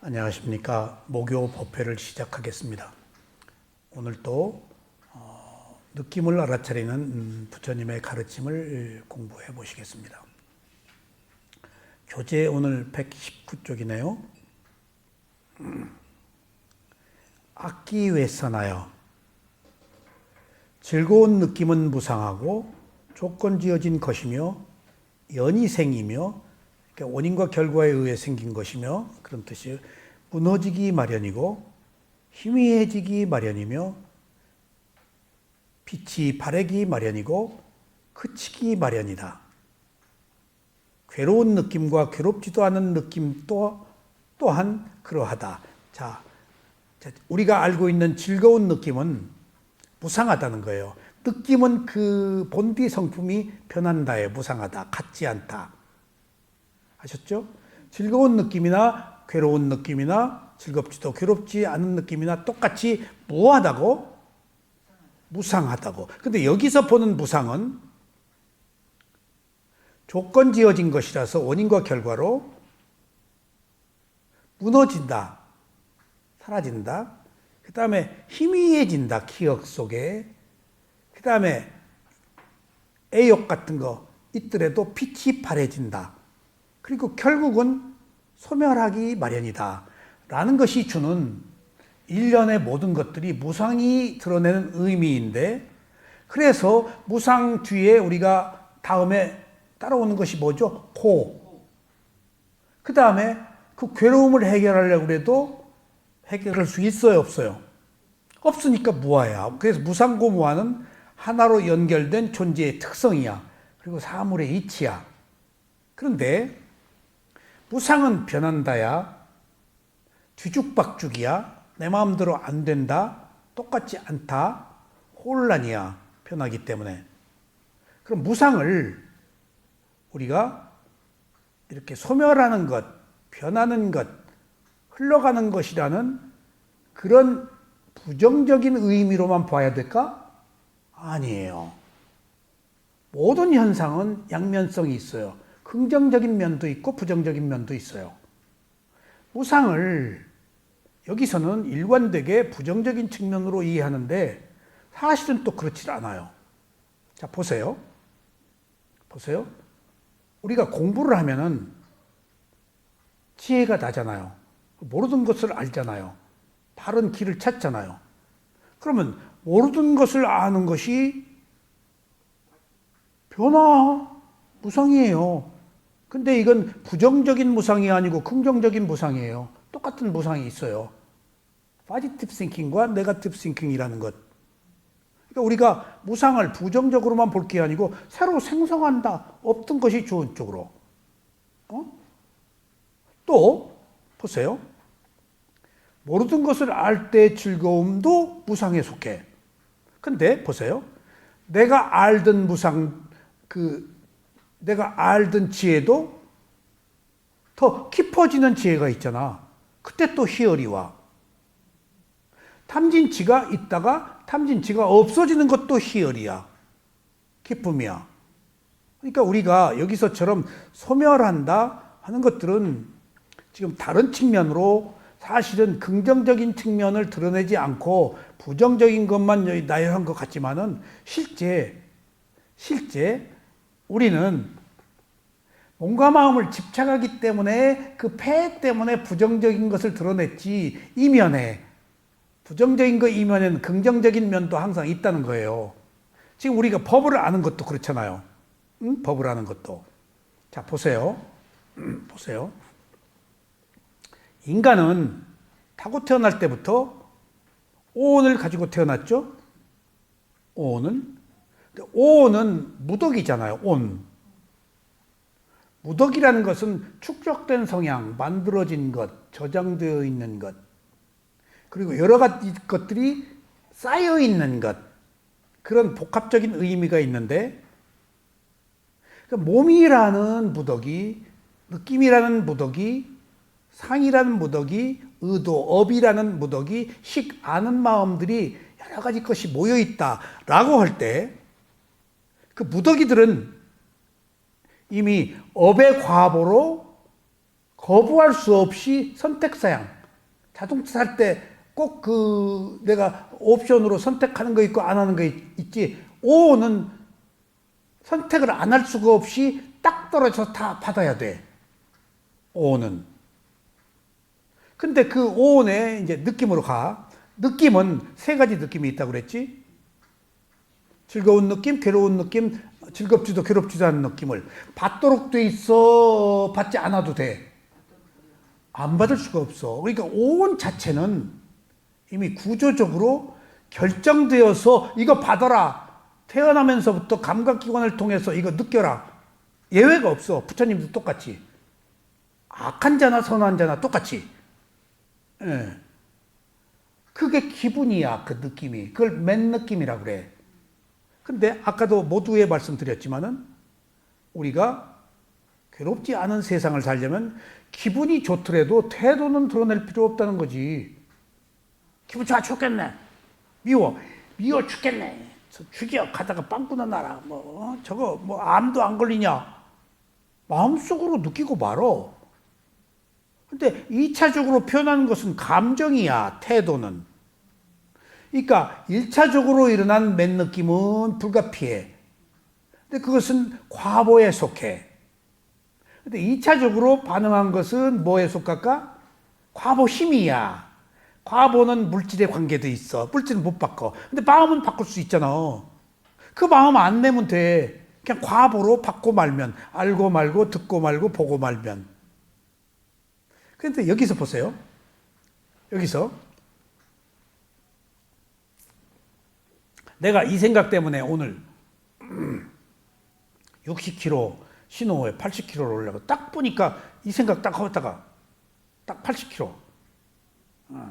안녕하십니까. 목요 법회를 시작하겠습니다. 오늘도 느낌을 알아차리는 부처님의 가르침을 공부해 보시겠습니다. 교재 오늘 119쪽이네요. 악기 외선하여 즐거운 느낌은 무상하고 조건지어진 것이며 연이 생이며 그러니까 원인과 결과에 의해 생긴 것이며 그런 뜻이 무너지기 마련이고 희미해지기 마련이며 빛이 바래기 마련이고 그치기 마련이다. 괴로운 느낌과 괴롭지도 않은 느낌 또한 그러하다. 자, 우리가 알고 있는 즐거운 느낌은 무상하다는 거예요. 느낌은 그 본디 성품이 변한다에 무상하다. 같지 않다. 아셨죠? 즐거운 느낌이나 괴로운 느낌이나 즐겁지도 괴롭지 않은 느낌이나 똑같이 무하다고? 무상하다고. 근데 여기서 보는 무상은 조건 지어진 것이라서 원인과 결과로 무너진다. 사라진다. 그 다음에 희미해진다. 기억 속에. 그 다음에 애욕 같은 거 있더라도 빛이 바래진다. 그리고 결국은 소멸하기 마련이다. 라는 것이 주는 일련의 모든 것들이 무상이 드러내는 의미인데, 그래서 무상 뒤에 우리가 다음에 따라오는 것이 뭐죠? 고. 그 다음에 그 괴로움을 해결하려고 해도 해결할 수 있어요? 없어요? 없으니까 무아야. 그래서 무상고 무아는 하나로 연결된 존재의 특성이야. 그리고 사물의 이치야. 그런데 무상은 변한다야, 뒤죽박죽이야, 내 마음대로 안 된다, 똑같지 않다, 혼란이야, 변하기 때문에. 그럼 무상을 우리가 이렇게 소멸하는 것, 변하는 것, 흘러가는 것이라는 그런 부정적인 의미로만 봐야 될까? 아니에요. 모든 현상은 양면성이 있어요. 긍정적인 면도 있고 부정적인 면도 있어요. 무상을 여기서는 일관되게 부정적인 측면으로 이해하는데 사실은 또 그렇지 않아요. 자, 보세요. 보세요. 우리가 공부를 하면은 지혜가 나잖아요. 모르는 것을 알잖아요. 바른 길을 찾잖아요. 그러면 모르는 것을 아는 것이 무상이에요. 근데 이건 부정적인 무상이 아니고 긍정적인 무상이에요. 똑같은 무상이 있어요. Positive thinking과 Negative thinking이라는 것. 그러니까 우리가 무상을 부정적으로만 볼 게 아니고 새로 생성한다. 없던 것이 좋은 쪽으로. 또 보세요. 모르던 것을 알 때 즐거움도 무상에 속해. 근데 보세요. 내가 알던 무상, 내가 알던 지혜도 더 깊어지는 지혜가 있잖아. 그때 또 희열이 와. 탐진치가 있다가 탐진치가 없어지는 것도 희열이야. 기쁨이야. 그러니까 우리가 여기서처럼 소멸한다 하는 것들은 지금 다른 측면으로 사실은 긍정적인 측면을 드러내지 않고 부정적인 것만 나열한 것 같지만은 실제 우리는 몸과 마음을 집착하기 때문에 그 폐 때문에 부정적인 것을 드러냈지, 이면에 부정적인 거 이면에는 긍정적인 면도 항상 있다는 거예요. 지금 우리가 법을 아는 것도 그렇잖아요. 응? 법을 아는 것도. 자, 보세요. 보세요. 인간은 타고 태어날 때부터 오온을 가지고 태어났죠? 오온은 무덕이잖아요. 온. 무덕이라는 것은 축적된 성향, 만들어진 것, 저장되어 있는 것, 그리고 여러 가지 것들이 쌓여 있는 것, 그런 복합적인 의미가 있는데, 몸이라는 무덕이, 느낌이라는 무덕이, 상이라는 무덕이, 의도, 업이라는 무덕이, 식, 아는 마음들이 여러 가지 것이 모여 있다라고 할 때, 그 무더기들은 이미 업의 과보로 거부할 수 없이 선택사양. 자동차 살 때 꼭 내가 옵션으로 선택하는 거 있고 안 하는 거 있지. O는 선택을 안 할 수가 없이 딱 떨어져서 다 받아야 돼. O는. 근데 그 O의 이제 느낌으로 가. 느낌은 세 가지 느낌이 있다고 그랬지? 즐거운 느낌, 괴로운 느낌, 즐겁지도 괴롭지도 않은 느낌을 받도록 돼 있어. 받지 않아도 돼. 안 받을 수가 없어. 그러니까 오온 자체는 이미 구조적으로 결정되어서 이거 받아라. 태어나면서부터 감각기관을 통해서 이거 느껴라. 예외가 없어. 부처님도 똑같이. 악한 자나 선한 자나 똑같이. 예. 그게 기분이야. 그 느낌이. 그걸 맨 느낌이라고 그래. 근데 아까도 모두에 말씀드렸지만은 우리가 괴롭지 않은 세상을 살려면 기분이 좋더라도 태도는 드러낼 필요 없다는 거지. 기분 좋아 죽겠네. 미워 죽겠네. 죽여 가다가 빵꾸나 나라. 저거 암도 안 걸리냐. 마음속으로 느끼고 말어. 근데 2차적으로 표현하는 것은 감정이야. 태도는. 그러니까 1차적으로 일어난 맨 느낌은 불가피해. 근데 그것은 과보에 속해. 근데 2차적으로 반응한 것은 뭐에 속할까? 과보 힘이야. 과보는 물질에 관계돼 있어. 물질은 못 바꿔. 근데 마음은 바꿀 수 있잖아. 그 마음 안 내면 돼. 그냥 과보로 받고 말면. 알고 말고 듣고 말고 보고 말면. 그런데 여기서 보세요. 여기서 내가 이 생각 때문에 오늘 60kg 신호에 80kg를 올라가고 딱 보니까 이 생각 딱 하다가 딱 80kg.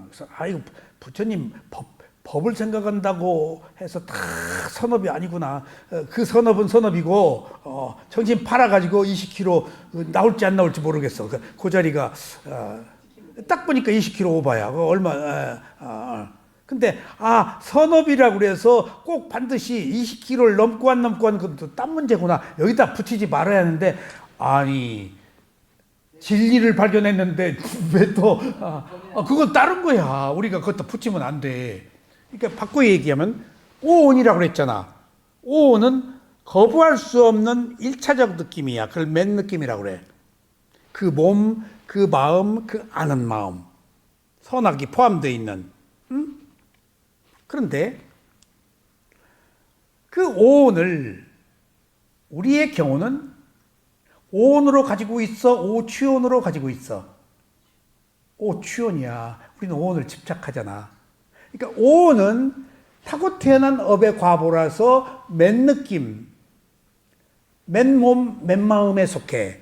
그래서 이거 부처님 법을 생각한다고 해서 다 선업이 아니구나. 그 선업은 선업이고 정신 팔아가지고 20kg 나올지 안 나올지 모르겠어. 그 자리가 딱 보니까 20kg 오바야. 얼마? 근데 선업이라고 그래서 꼭 반드시 20kg를 넘고 안 넘고 하는 것도 딴 문제구나. 여기다 붙이지 말아야 하는데 아니 진리를 발견했는데 왜 또 그건 다른 거야. 우리가 그것도 붙이면 안 돼. 그러니까 바꿔 얘기하면 오온이라고 그랬잖아. 오온은 거부할 수 없는 1차적 느낌이야. 그걸 맨 느낌이라고 그래. 그 몸, 그 마음, 그 아는 마음. 선악이 포함되어 있는. 그런데 그 오온을 우리의 경우는 오온으로 가지고 있어? 오취온으로 가지고 있어? 오취온이야. 우리는 오온을 집착하잖아. 그러니까 오온은 타고 태어난 업의 과보라서 맨 느낌, 맨 몸, 맨 마음에 속해.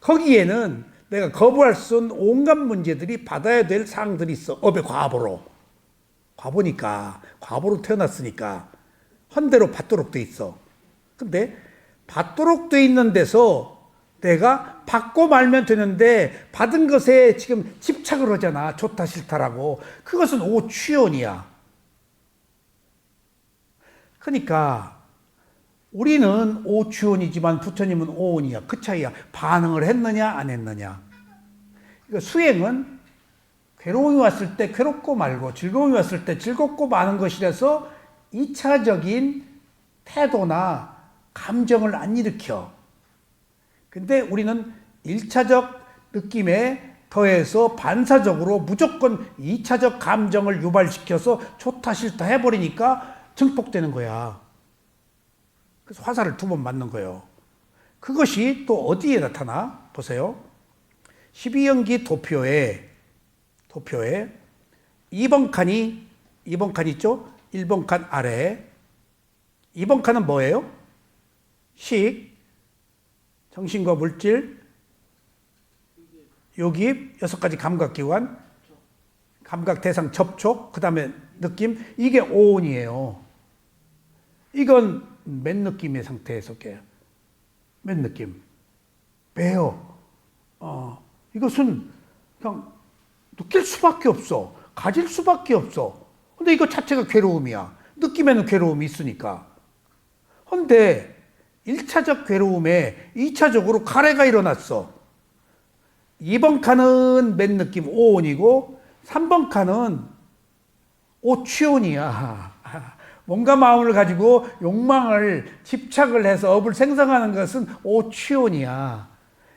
거기에는 내가 거부할 수 없는 온갖 문제들이 받아야 될 사항들이 있어. 업의 과보로. 과보니까, 과보로 태어났으니까 헌대로 받도록 돼 있어. 근데 받도록 돼 있는 데서 내가 받고 말면 되는데 받은 것에 지금 집착을 하잖아. 좋다 싫다라고. 그것은 오취온이야. 그러니까 우리는 오취온이지만 부처님은 오온이야. 그 차이야. 반응을 했느냐 안 했느냐. 그러니까 수행은 괴로움이 왔을 때 괴롭고 말고 즐거움이 왔을 때 즐겁고 마는 것이라서 2차적인 태도나 감정을 안 일으켜. 근데 우리는 1차적 느낌에 더해서 반사적으로 무조건 2차적 감정을 유발시켜서 좋다 싫다 해버리니까 증폭되는 거야. 그래서 화살을 2번 맞는 거예요. 그것이 또 어디에 나타나? 보세요. 12연기 도표에 2번 칸이 2번 칸 있죠? 1번 칸 아래. 2번 칸은 뭐예요? 식, 정신과 물질, 요깁, 6가지 감각기관, 감각 대상 접촉, 그 다음에 느낌. 이게 오온이에요. 이건 맨 느낌의 상태에 속해요. 맨 느낌. 왜요? 이것은 그냥 느낄 수밖에 없어. 가질 수밖에 없어. 근데 이거 자체가 괴로움이야. 느낌에는 괴로움이 있으니까. 근데 1차적 괴로움에 2차적으로 가래가 일어났어. 2번 칸은 맨 느낌 오온이고 3번 칸은 오취온이야. 몸과 마음을 가지고 욕망을 집착을 해서 업을 생성하는 것은 오취온이야.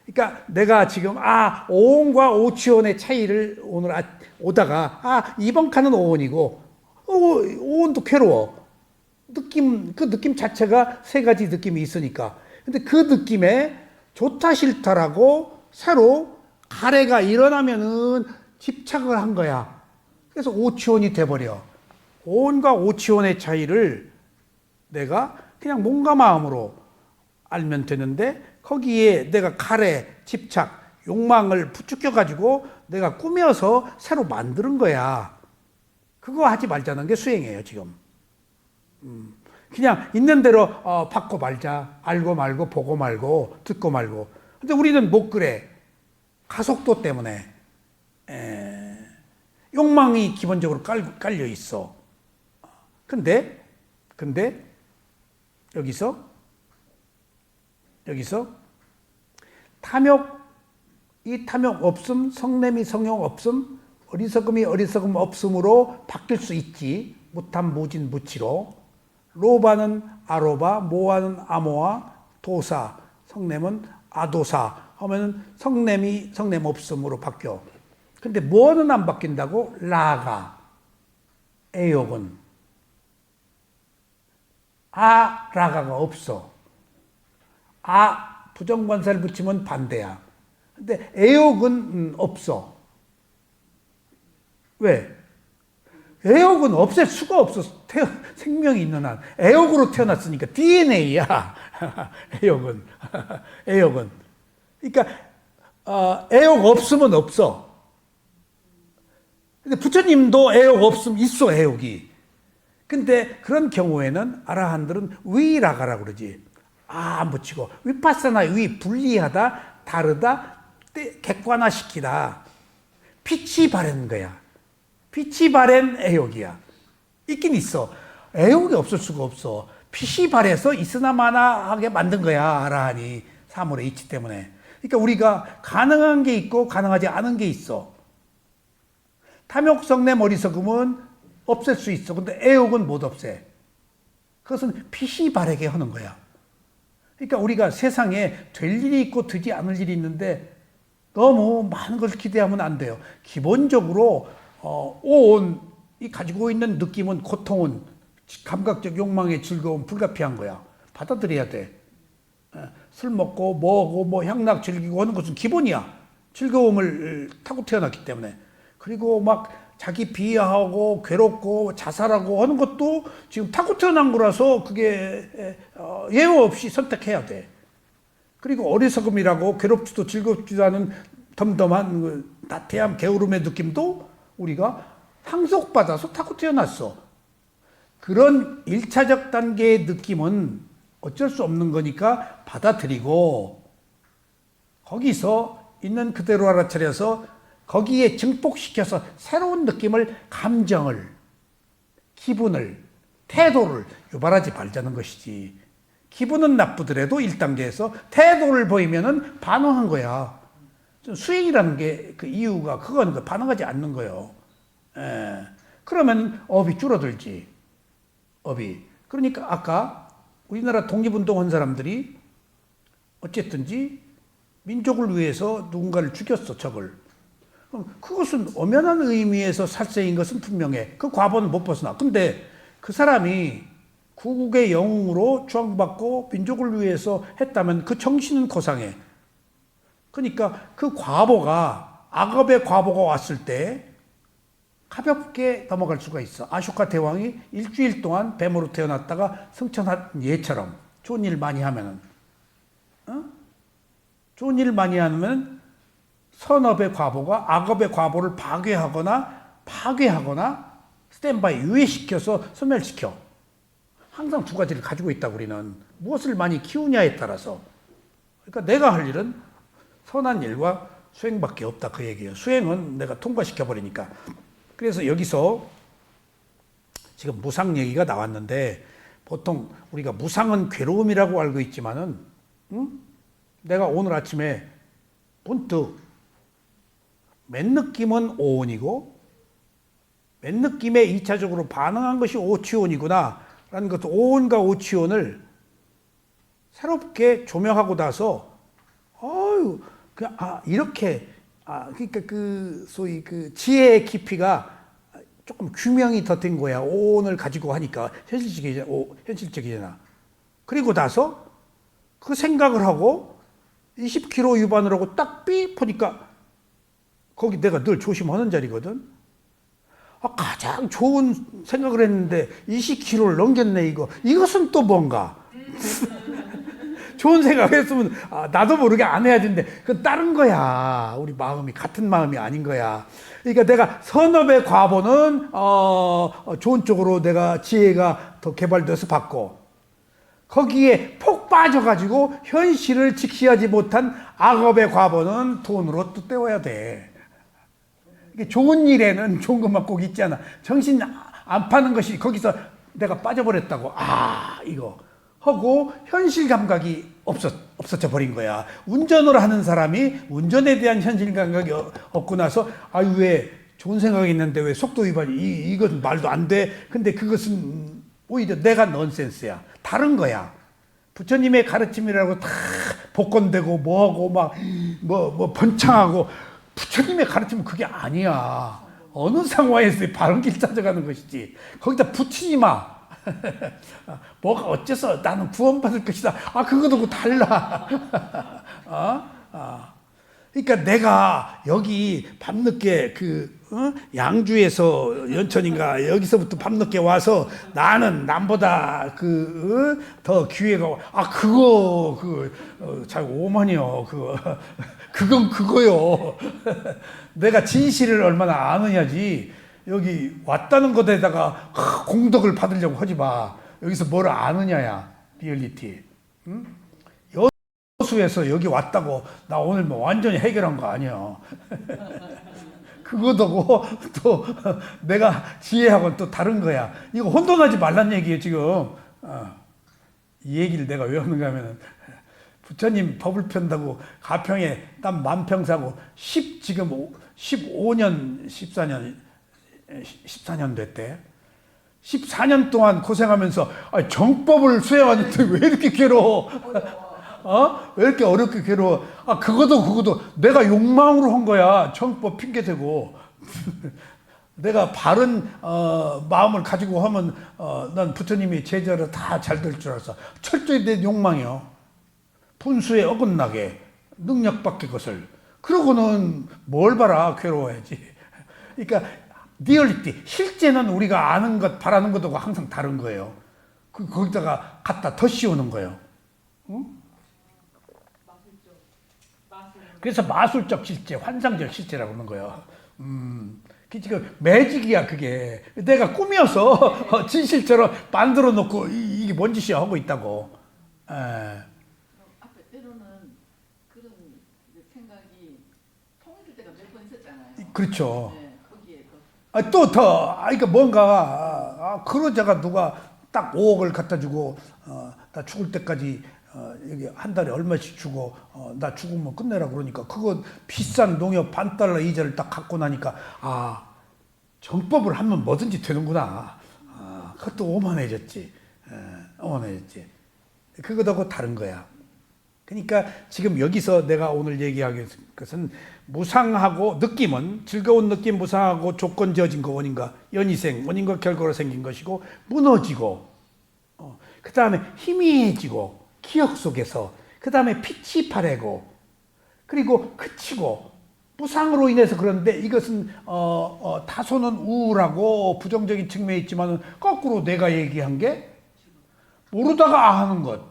그러니까 내가 지금 오온과 오취온의 차이를 오늘 오다가 2번 칸은 오온이고 오온도 괴로워. 그 느낌 자체가 세 가지 느낌이 있으니까. 근데 그 느낌에 좋다 싫다라고 새로 가래가 일어나면은 집착을 한 거야. 그래서 오치온이 돼버려. 오온과 오치온의 차이를 내가 그냥 몸과 마음으로 알면 되는데 거기에 내가 가래, 집착, 욕망을 부추겨가지고 내가 꾸며서 새로 만드는 거야. 그거 하지 말자는 게 수행이에요, 지금. 그냥 있는 대로 받고 말자. 알고 말고 보고 말고 듣고 말고. 근데 우리는 못 그래. 가속도 때문에 욕망이 기본적으로 깔려 있어. 근데 여기서 이 탐욕 없음, 성냄이 성욕 없음, 어리석음이 어리석음 없음으로 바뀔 수 있지. 무탐 무진 무치로. 로바는 아로바, 모아는 아모아, 도사, 성냄은 아도사 하면은 성냄이 성냄 없음으로 바뀌어. 근데 뭐는 안 바뀐다고? 라가, 애욕은. 라가가 없어. 부정관사를 붙이면 반대야. 근데 애욕은 없어. 왜? 애욕은 없앨 수가 없어. 생명이 있는 한. 애욕으로 태어났으니까 DNA야. 애욕은. 애욕은. 그러니까 애욕 없으면 없어. 근데 부처님도 애욕 없으면 있어, 애욕이. 근데 그런 경우에는 아라한들은 위라가라고 그러지. 안 붙이고. 위파사나 위, 분리하다, 다르다, 객관화시키다. 빛이 바른 거야. 빛이 바랜 애욕이야. 있긴 있어. 애욕이 없을 수가 없어. 빛이 바래서 있으나마나하게 만든 거야, 아라한이. 사물의 이치 때문에. 그러니까 우리가 가능한 게 있고 가능하지 않은 게 있어. 탐욕, 성냄, 어리석음은 없앨 수 있어. 근데 애욕은 못 없애. 그것은 빛이 바래게 하는 거야. 그러니까 우리가 세상에 될 일이 있고 되지 않을 일이 있는데 너무 많은 걸 기대하면 안 돼요. 기본적으로 오온이 가지고 있는 느낌은, 고통은, 감각적 욕망의 즐거움 불가피한 거야. 받아들여야 돼. 술 먹고 뭐하고 뭐 향락 즐기고 하는 것은 기본이야. 즐거움을 타고 태어났기 때문에. 그리고 막 자기 비하하고 괴롭고 자살하고 하는 것도 지금 타고 태어난 거라서 그게 예외 없이 선택해야 돼. 그리고 어리석음이라고 괴롭지도 즐겁지도 않은 덤덤한 나태함, 게으름의 느낌도 우리가 상속받아서 타고 태어났어. 그런 1차적 단계의 느낌은 어쩔 수 없는 거니까 받아들이고 거기서 있는 그대로 알아차려서 거기에 증폭시켜서 새로운 느낌을, 감정을, 기분을, 태도를 유발하지 말자는 것이지. 기분은 나쁘더라도 1단계에서 태도를 보이면은 반응한 거야. 수행이라는 게 그 이유가 그건 반응하지 않는 거예요. 그러면 업이 줄어들지. 업이. 그러니까 아까 우리나라 독립운동한 사람들이 어쨌든지 민족을 위해서 누군가를 죽였어, 적을. 그럼 그것은 엄연한 의미에서 살생인 것은 분명해. 그 과보는 못 벗어나. 근데 그 사람이 구국의 영웅으로 추앙받고 민족을 위해서 했다면 그 정신은 고상해. 그러니까 그 과보가, 악업의 과보가 왔을 때 가볍게 넘어갈 수가 있어. 아쇼카 대왕이 일주일 동안 뱀으로 태어났다가 승천한 예처럼 좋은 일 많이 하면은, 좋은 일 많이 하면 선업의 과보가 악업의 과보를 파괴하거나 스탠바이 유예시켜서 소멸시켜. 항상 두 가지를 가지고 있다. 우리는 무엇을 많이 키우냐에 따라서. 그러니까 내가 할 일은 선한 일과 수행밖에 없다, 그 얘기예요. 수행은 내가 통과시켜 버리니까. 그래서 여기서 지금 무상 얘기가 나왔는데, 보통 우리가 무상은 괴로움이라고 알고 있지만은, 내가 오늘 아침에 문득 맨 느낌은 오온이고 맨 느낌에 2차적으로 반응한 것이 오치온이구나 라는 것도 오온과 오치온을 새롭게 조명하고 나서 그냥 이렇게 그러니까 그 소위 그 지혜의 깊이가 조금 규명이 더 된 거야. 오온을 가지고 하니까 현실적이잖아. 그리고 나서 그 생각을 하고 20km 위반을 하고 딱 보니까 거기 내가 늘 조심하는 자리거든. 가장 좋은 생각을 했는데 20km를 넘겼네 이거. 이것은 또 뭔가. 좋은 생각했으면 나도 모르게 안 해야 되는데 그건 다른 거야. 우리 마음이 같은 마음이 아닌 거야. 그러니까 내가 선업의 과보는 좋은 쪽으로 내가 지혜가 더 개발돼서 받고 거기에 폭 빠져가지고 현실을 직시하지 못한 악업의 과보는 돈으로 또 때워야 돼. 좋은 일에는 좋은 것만 꼭 있지 않아. 정신 안 파는 것이 거기서 내가 빠져버렸다고. 이거 하고 현실 감각이 없어져 버린 거야. 운전을 하는 사람이 운전에 대한 현실 감각이 없고 나서 왜 좋은 생각이 있는데 왜 속도 위반이 이건 말도 안 돼. 근데 그것은 오히려 내가 넌센스야. 다른 거야. 부처님의 가르침이라고 다 복권되고 뭐하고 뭐 번창하고 부처님의 가르침은 그게 아니야. 어느 상황에서 바른 길 찾아가는 것이지. 거기다 붙이지 마. 뭐가 어째서 나는 구원받을 것이다. 그거도 달라. 그러니까 내가 여기 밤늦게 양주에서 연천인가 여기서부터 밤늦게 와서 나는 남보다 더 기회가 그거 잘 오만이요. 그건 그거요. 내가 진실을 얼마나 아느냐지. 여기 왔다는 것에다가 공덕을 받으려고 하지 마. 여기서 뭘 아느냐야. 리얼리티. 응? 여수에서 여기 왔다고 나 오늘 완전히 해결한 거 아니야. 그거도 또 내가 지혜하고는 또 다른 거야. 이거 혼돈하지 말란 얘기예요 지금. 이 얘기를 내가 왜 하는가 하면은 부처님 법을 편다고 가평에 땀 만평 사고 지금 15년 14년 됐대. 14년 동안 고생하면서 정법을 수행하는데 왜 이렇게 괴로워? 왜 이렇게 어렵게 괴로워? 그것도 내가 욕망으로 한 거야. 정법 핑계대고. 내가 바른 마음을 가지고 하면 난 부처님이 제자로 다 잘 될 줄 알았어. 철저히 내 욕망이요. 분수에 어긋나게 능력밖에 것을. 그러고는 뭘 봐라. 괴로워야지. 그러니까 리얼리티, 실제는 우리가 아는 것, 바라는 것하고 항상 다른 거예요. 거기다가 갖다 더 씌우는 거예요. 응? 그래서 마술적 실제, 환상적 실제라고 하는 거예요. 지금 매직이야 그게. 내가 꾸며서 진실처럼 만들어 놓고 이게 뭔 짓이야 하고 있다고. 앞에 때로는 그런 생각이 통일될 때가 몇 번 있었잖아요. 그렇죠. 네, 거기에 그러니까 뭔가 그러자가 누가 딱 5억을 갖다 주고 나 죽을 때까지 여기 한 달에 얼마씩 주고 나 죽으면 끝내라 그러니까 그거 비싼 농협 $1 이자를 딱 갖고 나니까 정법을 하면 뭐든지 되는구나. 그것도 오만해졌지. 오만해졌지. 그것하고 다른 거야. 그러니까 지금 여기서 내가 오늘 얘기하는 것은 무상하고 느낌은 즐거운 느낌 무상하고 조건 지어진 거 원인과 연이생 원인과 결과로 생긴 것이고 무너지고 그 다음에 희미해지고 기억 속에서 그 다음에 빛이 바래고 그리고 그치고 무상으로 인해서 그런데 이것은 다소는 우울하고 부정적인 측면이 있지만 거꾸로 내가 얘기한 게 모르다가 하는 것.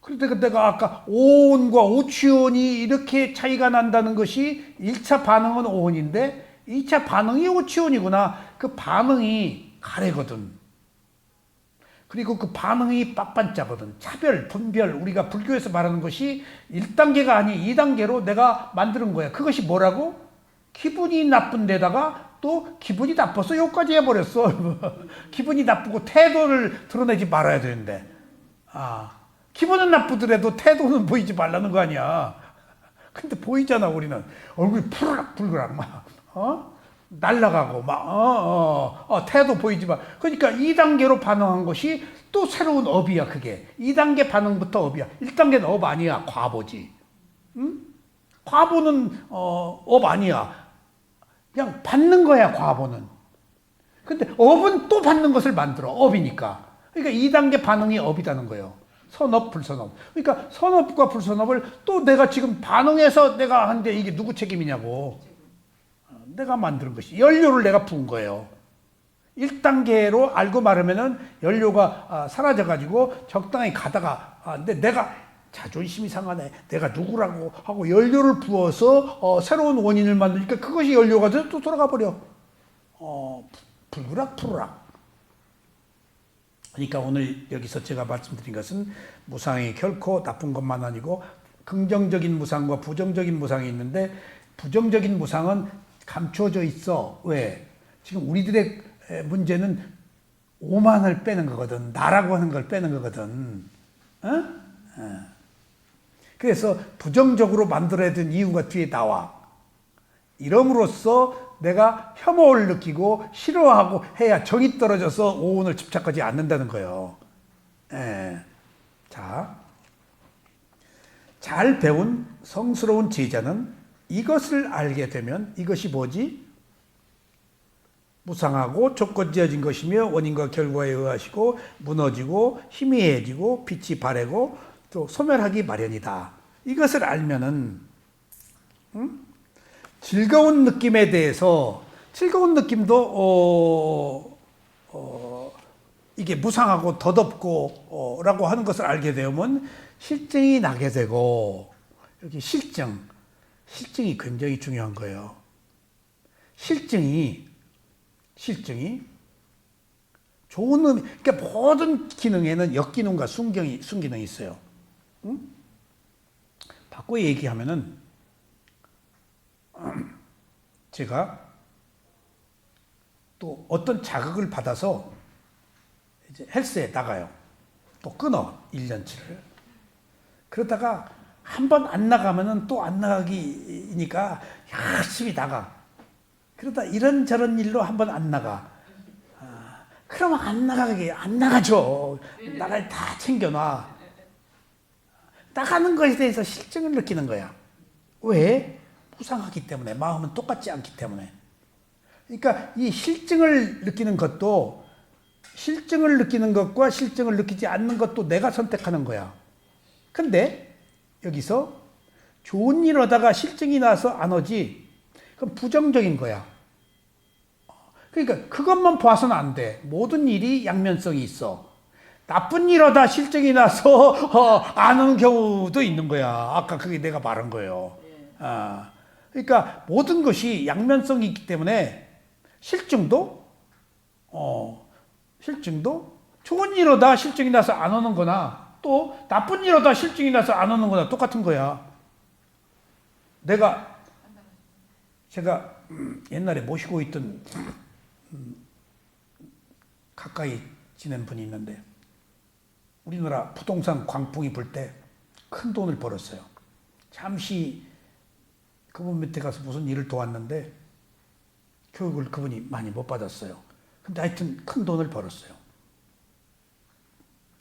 그러니까 내가 아까 오온과 오치온이 이렇게 차이가 난다는 것이 1차 반응은 오온인데 2차 반응이 오치온이구나. 그 반응이 가래거든. 그리고 그 반응이 빡반짜거든. 차별, 분별, 우리가 불교에서 말하는 것이 1단계가 아니 2단계로 내가 만드는 거야. 그것이 뭐라고? 기분이 나쁜 데다가 또 기분이 나빠서 여기까지 해버렸어. 기분이 나쁘고 태도를 드러내지 말아야 되는데. 기분은 나쁘더라도 태도는 보이지 말라는 거 아니야. 근데 보이잖아 우리는. 얼굴이 푸르락푸르락 막. 날아가고 막 태도 보이지만 그러니까 2단계로 반응한 것이 또 새로운 업이야. 그게 2단계 반응부터 업이야. 1단계는 업 아니야. 과보지. 응? 과보는 업 아니야. 그냥 받는 거야. 과보는. 근데 업은 또 받는 것을 만들어. 업이니까. 그러니까 2단계 반응이 업이라는 거예요. 선업, 불선업. 그러니까 선업과 불선업을 또 내가 지금 반응해서 내가 하는데 이게 누구 책임이냐고. 내가 만든 것이. 연료를 내가 부은 거예요. 1단계로 알고 말하면은 연료가 사라져가지고 적당히 가다가, 근데 내가 자존심이 상하네. 내가 누구라고 하고 연료를 부어서 새로운 원인을 만드니까 그것이 연료가 돼서 또 돌아가 버려. 불구락 푸르락. 그러니까 오늘 여기서 제가 말씀드린 것은 무상이 결코 나쁜 것만 아니고 긍정적인 무상과 부정적인 무상이 있는데 부정적인 무상은 감추어져 있어. 왜? 지금 우리들의 문제는 오만을 빼는 거거든. 나라고 하는 걸 빼는 거거든. 그래서 부정적으로 만들어야 된 이유가 뒤에 나와. 이름으로써 내가 혐오를 느끼고 싫어하고 해야 정이 떨어져서 오온을 집착하지 않는다는 거예요. 자, 잘 배운 성스러운 제자는 이것을 알게 되면 이것이 뭐지? 무상하고 조건지어진 것이며 원인과 결과에 의하시고 무너지고 희미해지고 빛이 바래고 또 소멸하기 마련이다. 이것을 알면은 즐거운 느낌에 대해서 즐거운 느낌도 이게 무상하고 덧없고 라고 하는 것을 알게 되면 실증이 나게 되고 여기 실증이 굉장히 중요한 거예요. 실증이 좋은 그러니까 모든 기능에는 역기능과 순기능이 있어요. 바꿔 얘기하면은 제가 또 어떤 자극을 받아서 이제 헬스에 나가요. 또 끊어 1년치를. 그러다가 한 번 안 나가면은 또 안 나가기니까 열심히 나가. 그러다 이런저런 일로 한 번 안 나가. 그러면 안 나가죠. 나갈 다 챙겨놔. 나가는 것에 대해서 실증을 느끼는 거야. 왜? 무상하기 때문에. 마음은 똑같지 않기 때문에. 그러니까 이 실증을 느끼는 것도 실증을 느끼는 것과 실증을 느끼지 않는 것도 내가 선택하는 거야. 근데 여기서 좋은 일 하다가 실증이 나서 안 오지. 그럼 부정적인 거야. 그러니까 그것만 봐서는 안 돼. 모든 일이 양면성이 있어. 나쁜 일 하다 실증이 나서 안 오는 경우도 있는 거야. 아까 그게 내가 말한 거예요. 그러니까 모든 것이 양면성이 있기 때문에 실증도 좋은 일 하다 실증이 나서 안 오는 거나 또 나쁜 일 하다 실증이 나서 안 오는 거나 똑같은 거야. 제가 옛날에 모시고 있던 가까이 지낸 분이 있는데 우리나라 부동산 광풍이 불 때 큰 돈을 벌었어요. 잠시 그분 밑에 가서 무슨 일을 도왔는데 교육을 그분이 많이 못 받았어요. 근데 하여튼 큰 돈을 벌었어요.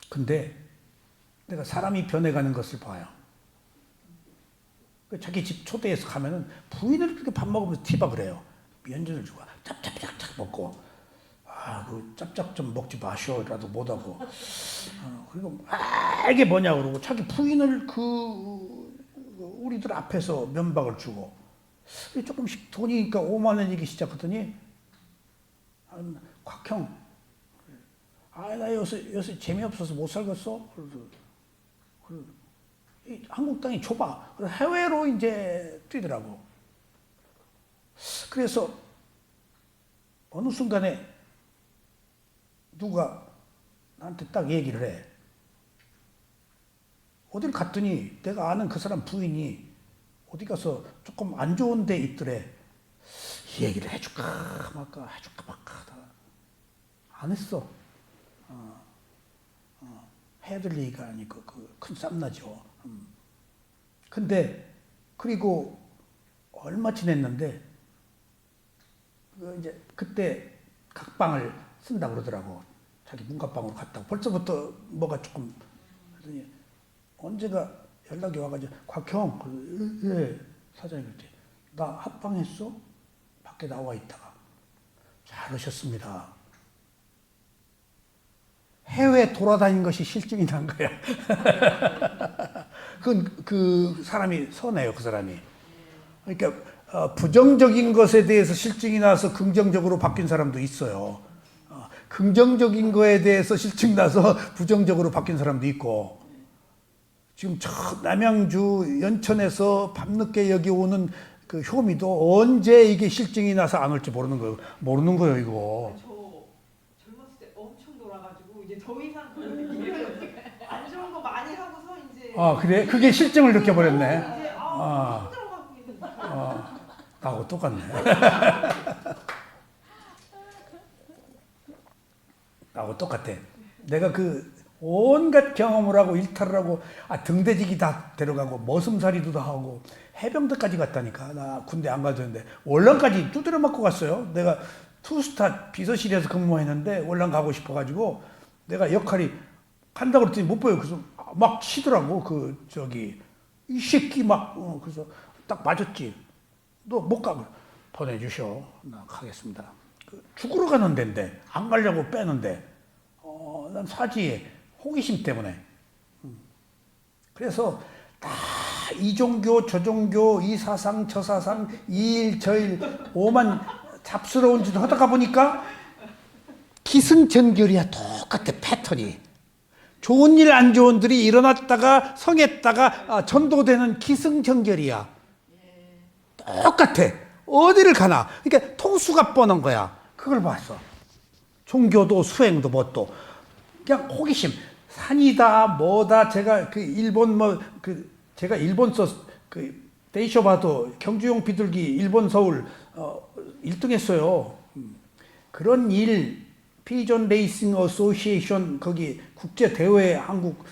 근데 내가 사람이 변해가는 것을 봐요. 자기 집 초대해서 가면은 부인을 그렇게 밥 먹으면서 티박을 해요. 면전을 주고 짭짭짭짭 먹고 그 짭짭 좀 먹지 마셔라도 못하고 그리고 이게 뭐냐 그러고 자기 부인을 우리들 앞에서 면박을 주고 조금씩 돈이니까 5만 원이기 시작하더니 곽형 나 요새 재미없어서 못 살겠어. 한국 땅이 좁아. 해외로 이제 뛰더라고. 그래서 어느 순간에 누가 나한테 딱 얘기를 해. 어딜 갔더니 내가 아는 그 사람 부인이 어디 가서 조금 안 좋은 데 있더래. 이 얘기를 해줄까 말까 안 했어. 해야 될 얘기가 아니고 큰 쌈나죠. 근데 그리고 얼마 지냈는데 이제 그때 각방을 쓴다고 그러더라고. 자기 문갑방으로 갔다고. 벌써부터 뭐가 조금 그러더니 언제가 연락이 와가지고 곽형, 예, 사장님 그랬지. 나 합방했어? 밖에 나와 있다가. 잘하셨습니다. 해외 돌아다닌 것이 실증이 난 거야. 그 사람이 선해요, 그 사람이. 그러니까 부정적인 것에 대해서 실증이 나서 긍정적으로 바뀐 사람도 있어요. 긍정적인 거에 대해서 실증 나서 부정적으로 바뀐 사람도 있고. 지금 저 남양주 연천에서 밤늦게 여기 오는 그 효미도 언제 이게 실증이 나서 안 올지 모르는 거예요, 이거. 저 젊었을 때 엄청 놀아가지고 이제 더 이상 그런 느낌이 안 좋은 거 많이 하고서 이제 그래? 그게 실증을 느껴버렸네. 이제 힘들어가고 있는 나하고 똑같네. 나하고 똑같아. 내가 그 온갖 경험을 하고 일탈을 하고 등대지기 다 데려가고 머슴살이도 다 하고 해병대까지 갔다니까. 나 군대 안 가졌는데 월남까지 두드려 맞고 갔어요. 내가 투스타 비서실에서 근무했는데 월남 가고 싶어가지고 내가 역할이 간다고 그랬더니 못 보여. 그래서 막 치더라고. 이 새끼 막 그래서 딱 맞았지. 너 못 가. 보내주셔. 나 가겠습니다. 죽으러 가는 데인데 안 가려고 빼는데 난 사지에 호기심 때문에. 그래서 다 이 종교 저 종교 이 사상 저 사상 이 일 저 일 오만 잡스러운 짓 하다가 보니까 기승전결이야. 똑같아, 패턴이. 좋은 일 안 좋은 일이 일어났다가 성했다가 전도되는 기승전결이야. 똑같아. 어디를 가나. 그러니까 통수가 뻔한 거야. 그걸 봤어. 종교도 수행도 뭣도. 그냥 호기심. 산이다 뭐다. 제가 제가 일본서 데이쇼바도 경주용 비둘기 일본 서울 1등 했어요. 그런 일 피존 레이싱 어소시에이션 거기 국제 대회 한국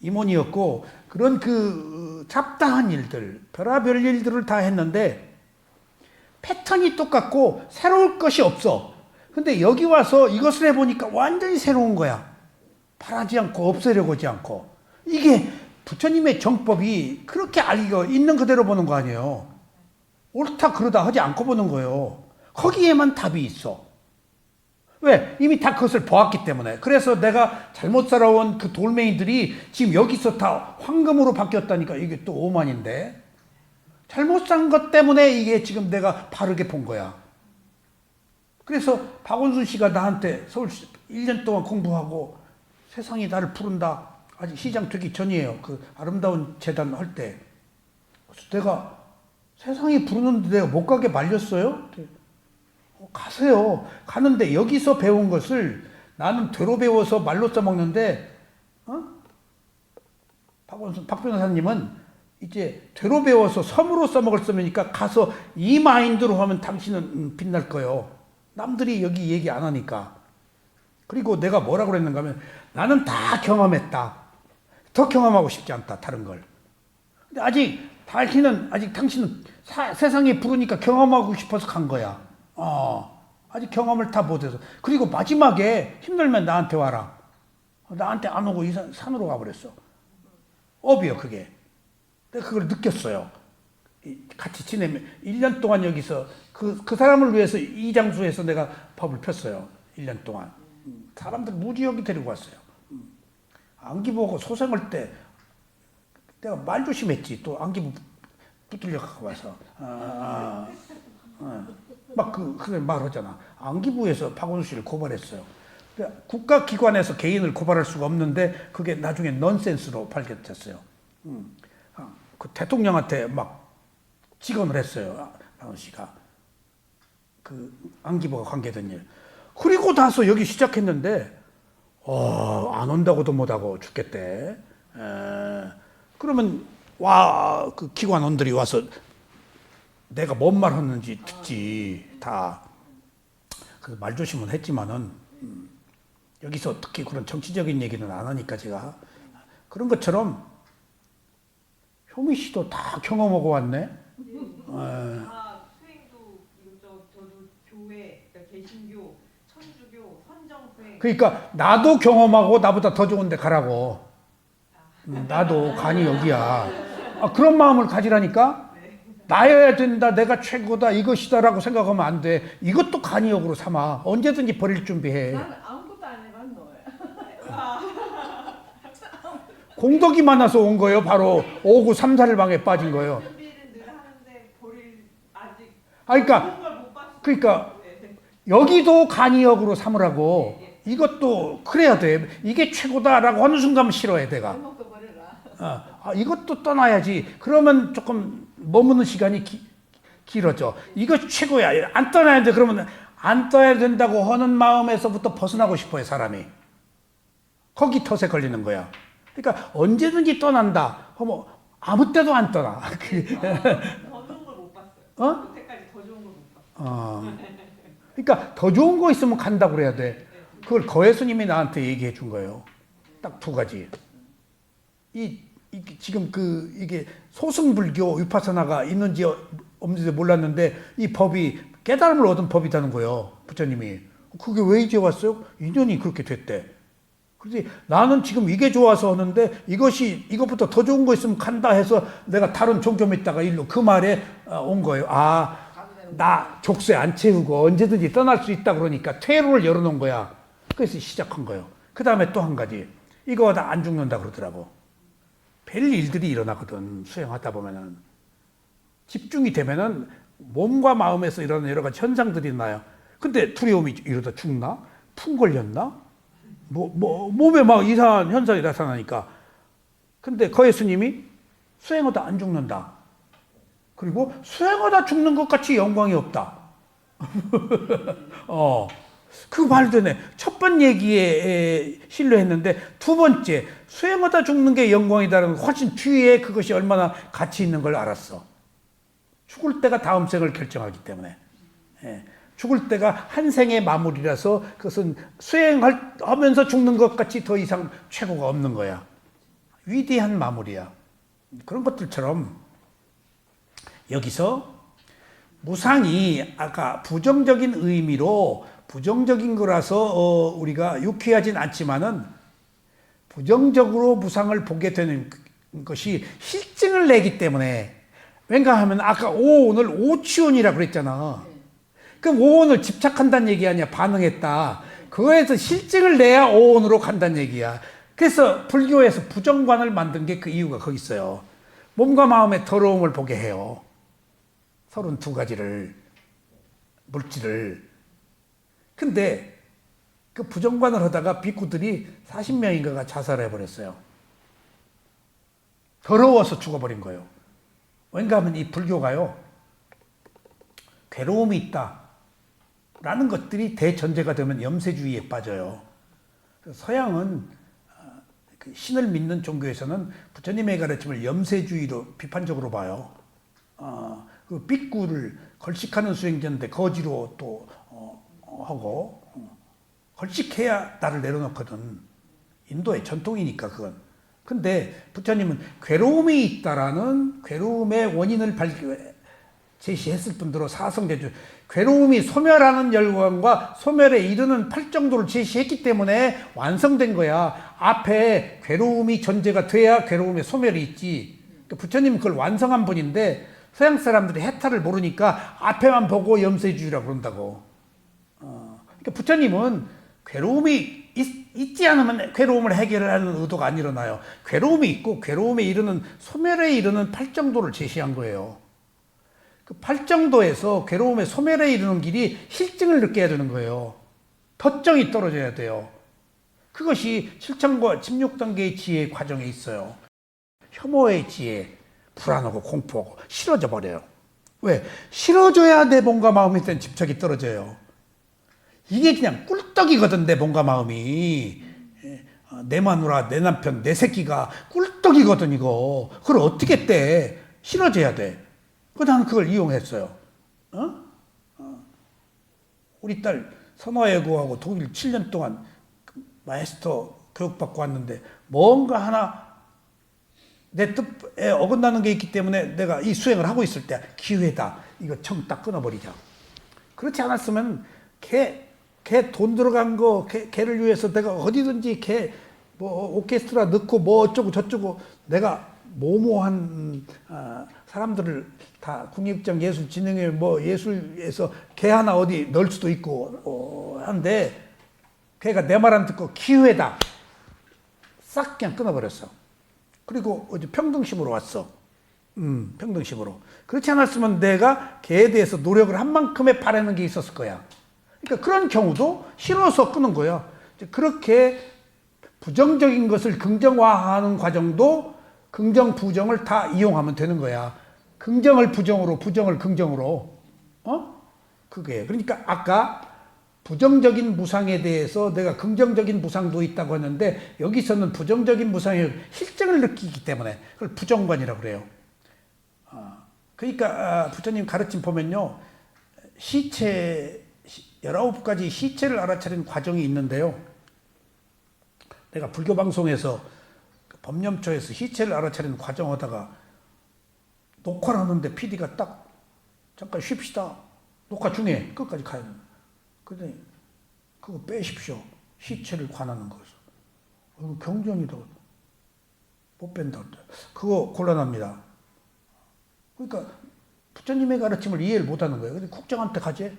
임원이었고 그런 잡다한 일들 별의별 일들을 다 했는데 패턴이 똑같고 새로울 것이 없어. 근데 여기 와서 이것을 해보니까 완전히 새로운 거야. 바라지 않고 없애려고 하지 않고. 이게 부처님의 정법이 그렇게 있는 그대로 보는 거 아니에요. 옳다 그러다 하지 않고 보는 거예요. 거기에만 답이 있어. 왜? 이미 다 그것을 보았기 때문에. 그래서 내가 잘못 살아온 그 돌멩이들이 지금 여기서 다 황금으로 바뀌었다니까. 이게 또 오만인데. 잘못 산 것 때문에 이게 지금 내가 바르게 본 거야. 그래서 박원순 씨가 나한테 서울 1년 동안 공부하고 세상이 나를 부른다. 아직 시장 되기 전이에요. 그 아름다운 재단 할 때. 그래서 내가 세상이 부르는데 내가 못 가게 말렸어요. 가세요. 가는데 여기서 배운 것을 나는 되로 배워서 말로 써먹는데, 박 변호사님은 이제 되로 배워서 섬으로 써먹을 쓰니까 가서 이 마인드로 하면 당신은 빛날 거예요. 남들이 여기 얘기 안 하니까. 그리고 내가 뭐라고 그랬는가 하면 나는 다 경험했다. 더 경험하고 싶지 않다. 다른 걸. 근데 아직 당신은 세상에 부르니까 경험하고 싶어서 간 거야. 아직 경험을 다 못해서. 그리고 마지막에 힘들면 나한테 와라. 나한테 안 오고 산으로 가버렸어. 업이요, 그게. 내가 그걸 느꼈어요. 같이 지내면 1년 동안 여기서 그 사람을 위해서 이 장소에서 내가 법을 폈어요. 1년 동안. 사람들 무지 여기 데리고 왔어요. 안기부하고 소생할 때 내가 말 조심했지. 또 안기부 붙들려 갖고 와서 막 그래 말하잖아. 안기부에서 박원순 씨를 고발했어요. 국가기관에서 개인을 고발할 수가 없는데 그게 나중에 넌센스로 발견됐어요. 그 대통령한테 막 직언을 했어요. 박원순 씨가 그 안기부가 관계된 일. 그리고 나서 여기 시작했는데 안 온다고도 못하고 죽겠대. 그러면 그 기관원들이 와서 내가 뭔 말 했는지 듣지. 다. 그래서 말조심은 했지만은 여기서 특히 그런 정치적인 얘기는 안 하니까 제가 그런 것처럼 효미 씨도 다 경험하고 왔네. 수행도 이것저것 그러니까 나도 경험하고 나보다 더 좋은 데 가라고. 나도 간이 여기야. 그런 마음을 가지라니까. 나여야 된다, 내가 최고다, 이것이다라고 생각하면 안 돼. 이것도 간이역으로 삼아. 언제든지 버릴 준비해. 나는 아무것도 안 해봤노. 공덕이 많아서 온 거예요. 바로 5구 3, 4를 방에 빠진 거예요. 준비는 늘 하는데 버릴 아직 그러니까 좋은 걸 못 봤어요. 그러니까 여기도 간이역으로 삼으라고. 이것도 그래야 돼. 이게 최고다라고 하는 순간 싫어해, 내가. 제목도 버려라. 이것도 떠나야지. 그러면 조금 머무는 시간이 길어져. 이거 최고야. 안 떠나야 돼. 그러면 안 떠야 된다고 하는 마음에서부터 벗어나고 싶어요, 사람이. 거기 덫에 걸리는 거야. 그러니까 언제든지 떠난다. 하면 아무 때도 안 떠나. 더 좋은 걸 못 봤어요. 그때까지 더 좋은 걸 못 봤어요. 그러니까 더 좋은 거 있으면 간다고 그래야 돼. 그걸 거예수님이 나한테 얘기해 준 거예요. 딱 두 가지. 지금 이게 소승불교 위파서나가 있는지 없는지 몰랐는데 이 법이 깨달음을 얻은 법이라는 거예요. 부처님이. 그게 왜 이제 왔어요? 인연이 그렇게 됐대. 그래서 나는 지금 이게 좋아서 하는데 이것부터 더 좋은 거 있으면 간다 해서 내가 다른 종교 믿다가 일로 그 말에 온 거예요. 나 족쇄 안 채우고 언제든지 떠날 수 있다 그러니까 퇴로를 열어놓은 거야. 그래서 시작한 거예요. 그 다음에 또 한 가지. 이거 다 안 죽는다 그러더라고. 별 일들이 일어나거든. 수행하다 보면은. 집중이 되면은 몸과 마음에서 일어나는 여러 가지 현상들이 나요. 근데 두려움이 이러다 죽나? 풍 걸렸나? 몸에 막 이상한 현상이 나타나니까. 근데 거예수님이 수행하다 안 죽는다. 그리고 수행하다 죽는 것 같이 영광이 없다. 그 말도 네. 첫 번째 얘기에 신뢰했는데 두 번째 수행하다 죽는 게 영광이다라는 훨씬 뒤에 그것이 얼마나 가치 있는 걸 알았어. 죽을 때가 다음 생을 결정하기 때문에. 죽을 때가 한 생의 마무리라서 그것은 수행하면서 죽는 것 같이 더 이상 최고가 없는 거야. 위대한 마무리야. 그런 것들처럼 여기서 무상이 아까 부정적인 의미로 부정적인 거라서 우리가 유쾌하진 않지만은 부정적으로 무상을 보게 되는 것이 실증을 내기 때문에 왠가 하면 아까 오온을 오치온이라고 그랬잖아. 그럼 오온을 집착한다는 얘기 아니야. 반응했다. 그거에서 실증을 내야 오온으로 간다는 얘기야. 그래서 불교에서 부정관을 만든 게 그 이유가 거기 있어요. 몸과 마음의 더러움을 보게 해요. 32가지를 물질을. 근데 그 부정관을 하다가 비구들이 40명인가가 자살해 버렸어요. 더러워서 죽어버린 거예요. 왠가 하면 이 불교가요, 괴로움이 있다 라는 것들이 대전제가 되면 염세주의에 빠져요. 서양은 신을 믿는 종교에서는 부처님의 가르침을 염세주의로 비판적으로 봐요. 그 삐꾸를 걸식하는 수행자인데 거지로 또 하고 걸식해야 나를 내려놓거든. 인도의 전통이니까 그건. 근데 부처님은 괴로움이 있다라는 괴로움의 원인을 제시했을 뿐더러 사성제주 괴로움이 소멸하는 열광과 소멸에 이르는 팔정도를 제시했기 때문에 완성된 거야. 앞에 괴로움이 전제가 돼야 괴로움의 소멸이 있지. 그러니까 부처님은 그걸 완성한 분인데 서양 사람들이 해탈을 모르니까 앞에만 보고 염세주의라고 그런다고. 그러니까 부처님은 괴로움이 있지 않으면 괴로움을 해결하는 의도가 안 일어나요. 괴로움이 있고 괴로움에 이르는 소멸에 이르는 팔정도를 제시한 거예요. 그 팔정도에서 괴로움의 소멸에 이르는 길이 실증을 느껴야 되는 거예요. 덧정이 떨어져야 돼요. 그것이 7천과 16단계의 지혜의 과정에 있어요. 혐오의 지혜, 불안하고 공포하고 싫어져 버려요. 왜? 싫어져야 내 몸과 마음에 대한 집착이 떨어져요. 이게 그냥 꿀떡이거든. 내 몸과 마음이. 내 마누라, 내 남편, 내 새끼가 꿀떡이거든 이거. 그걸 어떻게 떼? 싫어져야 돼. 나는 그걸 이용했어요. 우리 딸 선화예고하고 독일 7년 동안 마에스터 교육받고 왔는데 뭔가 하나 내 뜻에 어긋나는 게 있기 때문에 내가 이 수행을 하고 있을 때 기회다. 이거 청 딱 끊어버리자. 그렇지 않았으면 걔 걔 돈 들어간 거, 걔를 위해서 내가 어디든지 걔 뭐 오케스트라 넣고 뭐 어쩌고 저쩌고 내가 모모한 사람들을 다 국립극장예술진흥회 뭐 예술에서 걔 하나 어디 넣을 수도 있고 한데 걔가 내 말 안 듣고 기회다. 싹 그냥 끊어버렸어. 그리고 어제 평등심으로 왔어. 평등심으로. 그렇지 않았으면 내가 걔에 대해서 노력을 한 만큼의 바라는 게 있었을 거야. 그러니까 그런 경우도 싫어서 끊은 거야. 그렇게 부정적인 것을 긍정화하는 과정도 긍정, 부정을 다 이용하면 되는 거야. 긍정을 부정으로, 부정을 긍정으로. 그게. 그러니까 아까 부정적인 무상에 대해서 내가 긍정적인 무상도 있다고 했는데 여기서는 부정적인 무상의 실증을 느끼기 때문에 그걸 부정관이라고 그래요. 그러니까 부처님 가르침 보면요. 시체 19가지 시체를 알아차리는 과정이 있는데요. 내가 불교 방송에서 법념초에서 시체를 알아차리는 과정 하다가 녹화를 하는데 PD가 딱 잠깐 쉽시다. 녹화 중에 끝까지 가야 된다. 그러더니 그거 빼십시오. 시체를 관하는 것을. 이거 경전이다. 못 뺀다. 그거 곤란합니다. 그러니까 부처님의 가르침을 이해를 못하는 거예요. 근데 국장한테 가지.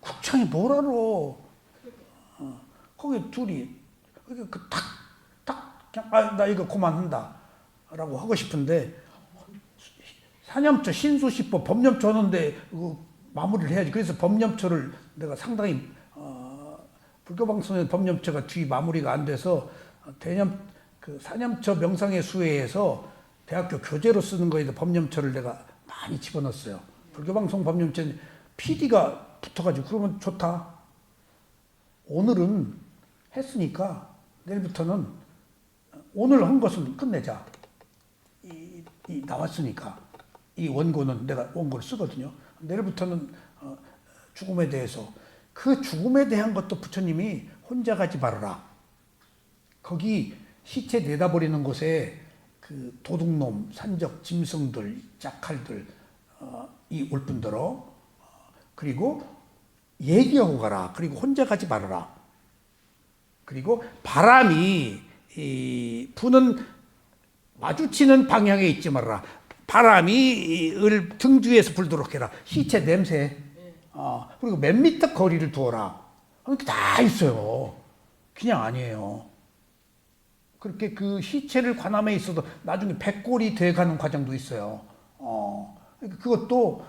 국장이 뭘 알아. 거기 둘이 그냥 나 이거 그만한다 라고 하고 싶은데 사념처 신수시법 법념처 하는데 마무리를 해야지. 그래서 법념처를 내가 상당히 불교방송의 법념처가 뒤 마무리가 안 돼서 사념처 명상의 수회에서 대학교 교재로 쓰는 거에도 법념처를 내가 많이 집어넣었어요. 불교방송 법념처는 PD가 붙어가지고 그러면 좋다. 오늘은 했으니까 내일부터는 오늘 한 것은 끝내자. 이 나왔으니까 이 원고는 내가 원고를 쓰거든요. 내일부터는 죽음에 대해서 그 죽음에 대한 것도 부처님이 혼자 가지 말아라. 거기 시체 내다버리는 곳에 그 도둑놈, 산적, 짐승들, 짝칼들 이 올 뿐더러 그리고 얘기하고 가라. 그리고 혼자 가지 말아라. 그리고 바람이 부는 마주치는 방향에 있지 말아라. 바람이 등 뒤에서 불도록 해라. 시체 냄새. 그리고 몇 미터 거리를 두어라. 이렇게 다 있어요. 그냥 아니에요. 그렇게 그 시체를 관함에 있어도 나중에 백골이 돼가는 과정도 있어요. 그것도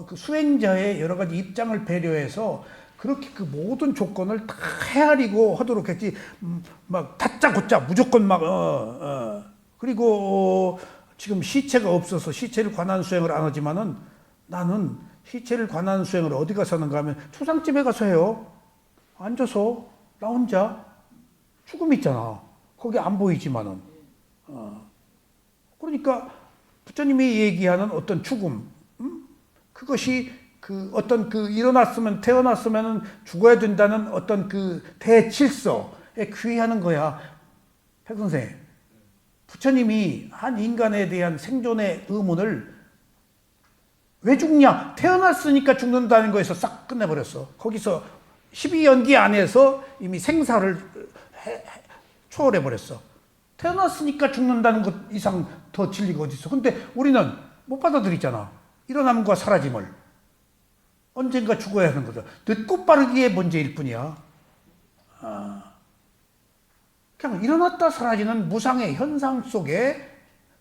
그 수행자의 여러 가지 입장을 배려해서 그렇게 그 모든 조건을 다 헤아리고 하도록 했지. 막 다짜고짜 무조건 막 그리고 지금 시체가 없어서 시체를 관한 수행을 안 하지만은 나는 시체를 관한 수행을 어디 가서 하는가 하면 초상집에 가서 해요. 앉아서 나 혼자 죽음 있잖아. 거기 안 보이지만은 그러니까 부처님이 얘기하는 어떤 죽음 그것이 그 어떤 그 일어났으면 태어났으면은 죽어야 된다는 어떤 그 대질서에 귀의하는 거야. 백 선생, 부처님이 한 인간에 대한 생존의 의문을 왜 죽냐? 태어났으니까 죽는다는 거에서 싹 끝내버렸어. 거기서 12연기 안에서 이미 생사를 초월해버렸어. 태어났으니까 죽는다는 것 이상 더 진리가 어디 있어. 근데 우리는 못 받아들이잖아. 일어남과 사라짐을. 언젠가 죽어야 하는 거죠. 늦고 빠르기의 문제일 뿐이야. 그냥 일어났다 사라지는 무상의 현상 속에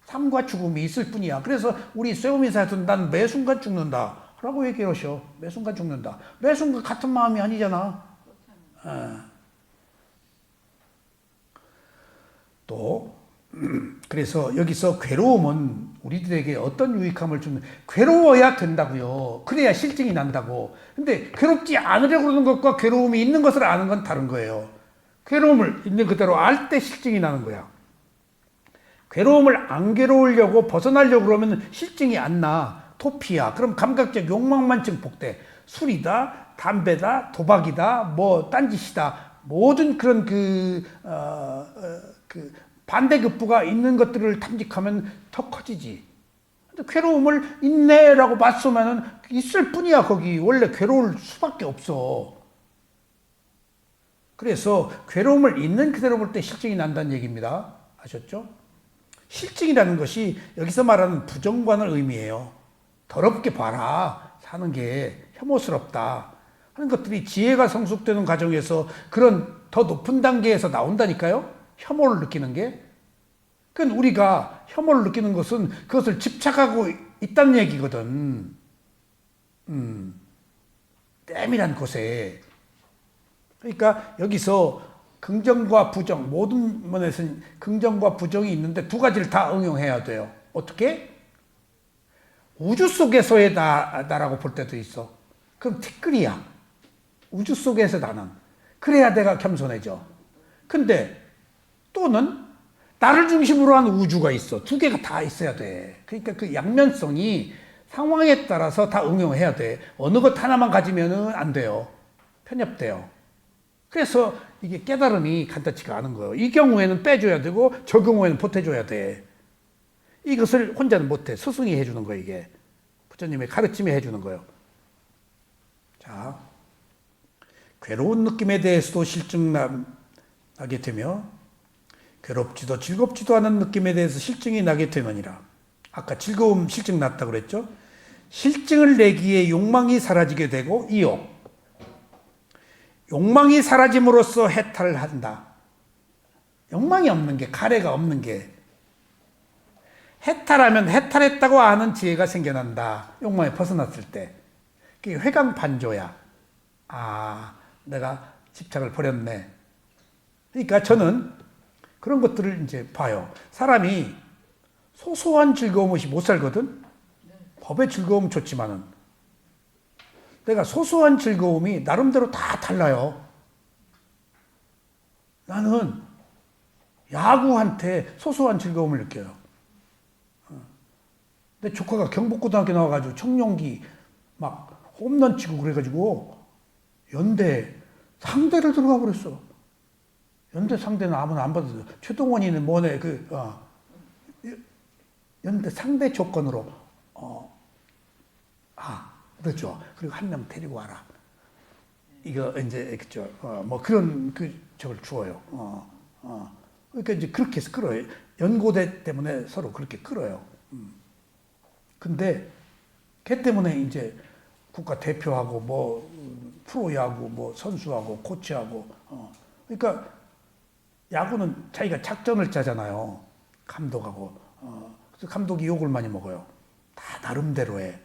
삶과 죽음이 있을 뿐이야. 그래서 우리 쇠오민사에서는 난 매 순간 죽는다 라고 얘기하셔. 매 순간 죽는다. 매 순간 같은 마음이 아니잖아. 또 그래서 여기서 괴로움은 우리들에게 어떤 유익함을 주는, 괴로워야 된다고요. 그래야 실증이 난다고. 근데 괴롭지 않으려고 그러는 것과 괴로움이 있는 것을 아는 건 다른 거예요. 괴로움을 있는 그대로 알 때 실증이 나는 거야. 괴로움을 안 괴로우려고 벗어나려고 그러면 실증이 안 나. 토피야. 그럼 감각적 욕망만 증폭돼. 술이다, 담배다, 도박이다, 뭐 딴짓이다. 모든 그런 그 반대급부가 있는 것들을 탐닉하면 더 커지지. 근데 괴로움을 있네라고 맞서면은 있을 뿐이야, 거기. 원래 괴로울 수밖에 없어. 그래서 괴로움을 있는 그대로 볼 때 실증이 난다는 얘기입니다. 아셨죠? 실증이라는 것이 여기서 말하는 부정관을 의미해요. 더럽게 봐라. 사는 게 혐오스럽다. 하는 것들이 지혜가 성숙되는 과정에서 그런 더 높은 단계에서 나온다니까요. 혐오를 느끼는 게. 그러니까 우리가 혐오를 느끼는 것은 그것을 집착하고 있다는 얘기거든. 때밀한 곳에. 그러니까 여기서 긍정과 부정, 모든 면에서는 긍정과 부정이 있는데 두 가지를 다 응용해야 돼요. 어떻게? 우주 속에서의 나라고 볼 때도 있어. 그럼 티끌이야. 우주 속에서 나는. 그래야 내가 겸손해져. 근데 또는 나를 중심으로 한 우주가 있어. 두 개가 다 있어야 돼. 그러니까 그 양면성이 상황에 따라서 다 응용해야 돼. 어느 것 하나만 가지면은 안 돼요. 편협돼요. 그래서 이게 깨달음이 간단치가 않은 거예요. 이 경우에는 빼줘야 되고 저 경우에는 보태줘야 돼. 이것을 혼자는 못해. 스승이 해주는 거예요, 이게. 부처님의 가르침이 해주는 거예요. 자, 괴로운 느낌에 대해서도 실증 나게 되며 괴롭지도 즐겁지도 않은 느낌에 대해서 실증이 나게 되느니라. 아까 즐거움 실증 났다고 그랬죠? 실증을 내기에 욕망이 사라지게 되고 이욕. 욕망이 사라짐으로써 해탈을 한다. 욕망이 없는 게, 가래가 없는 게. 해탈하면 해탈했다고 아는 지혜가 생겨난다. 욕망에 벗어났을 때. 그게 회광반조야. 아, 내가 집착을 버렸네. 그러니까 저는 그런 것들을 이제 봐요. 사람이 소소한 즐거움 없이 못 살거든? 법의 즐거움 좋지만은. 내가 소소한 즐거움이 나름대로 다 달라요. 나는 야구한테 소소한 즐거움을 느껴요. 내 조카가 경북고등학교 나와가지고 청룡기 막 홈런 치고 그래가지고 연대 상대를 들어가 버렸어. 연대 상대는 아무나 안 받아줘. 최동원이는 뭐네 연대 상대 조건으로 그렇죠. 그리고 한 명 데리고 와라. 이거 이제 그죠. 뭐 그런 저걸 주어요. 그러니까 이제 그렇게 해서 끌어요. 연고대 때문에 서로 그렇게 끌어요. 근데 걔 때문에 이제 국가 대표하고 뭐 프로야구 뭐 선수하고 코치하고 그러니까 야구는 자기가 작전을 짜잖아요. 감독하고 그래서 감독이 욕을 많이 먹어요. 다 나름대로 해.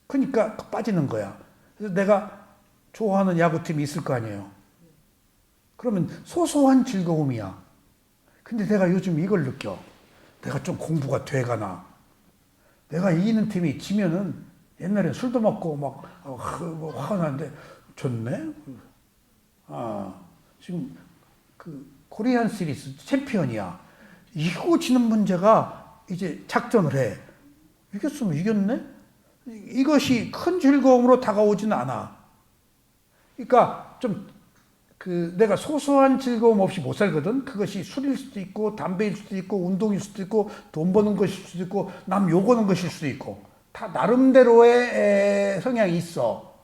그러니까 빠지는 거야. 그래서 내가 좋아하는 야구팀이 있을 거 아니에요. 그러면 소소한 즐거움이야. 근데 내가 요즘 이걸 느껴. 내가 좀 공부가 돼가나. 내가 이기는 팀이 지면은 옛날에 술도 먹고 막 화가 나는데 좋네. 지금 그 코리안 시리즈 챔피언이야. 이기고 지는 문제가 이제 작전을 해. 이겼으면 이겼네? 이것이 큰 즐거움으로 다가오지는 않아. 그러니까 좀 내가 소소한 즐거움 없이 못 살거든. 그것이 술일 수도 있고 담배일 수도 있고 운동일 수도 있고 돈 버는 것일 수도 있고 남 욕하는 것일 수도 있고 다 나름대로의 성향이 있어.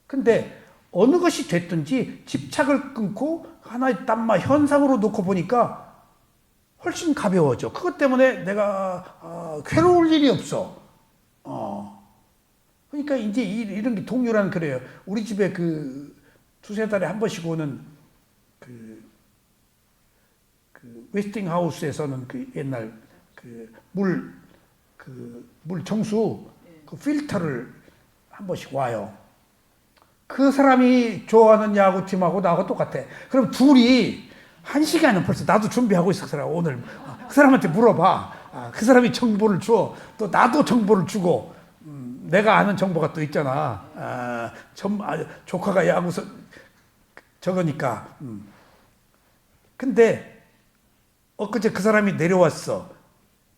근데 어느 것이 됐든지 집착을 끊고 하나의 땀마 현상으로 놓고 보니까 훨씬 가벼워져. 그것 때문에 내가 괴로울 일이 없어. 그러니까 이제 이런 게 동료란 그래요. 우리 집에 두세 달에 한 번씩 오는 웨스팅하우스에서는 옛날 물 정수 필터를 한 번씩 와요. 그 사람이 좋아하는 야구팀하고 나하고 똑같아. 그럼 둘이 한 시간은 벌써 나도 준비하고 있어. 그 사람 오늘 그 사람한테 물어봐. 그 사람이 정보를 줘. 또 나도 정보를 주고. 내가 아는 정보가 또 있잖아. 조카가 야구 저거니까. 근데 엊그제 그 사람이 내려왔어.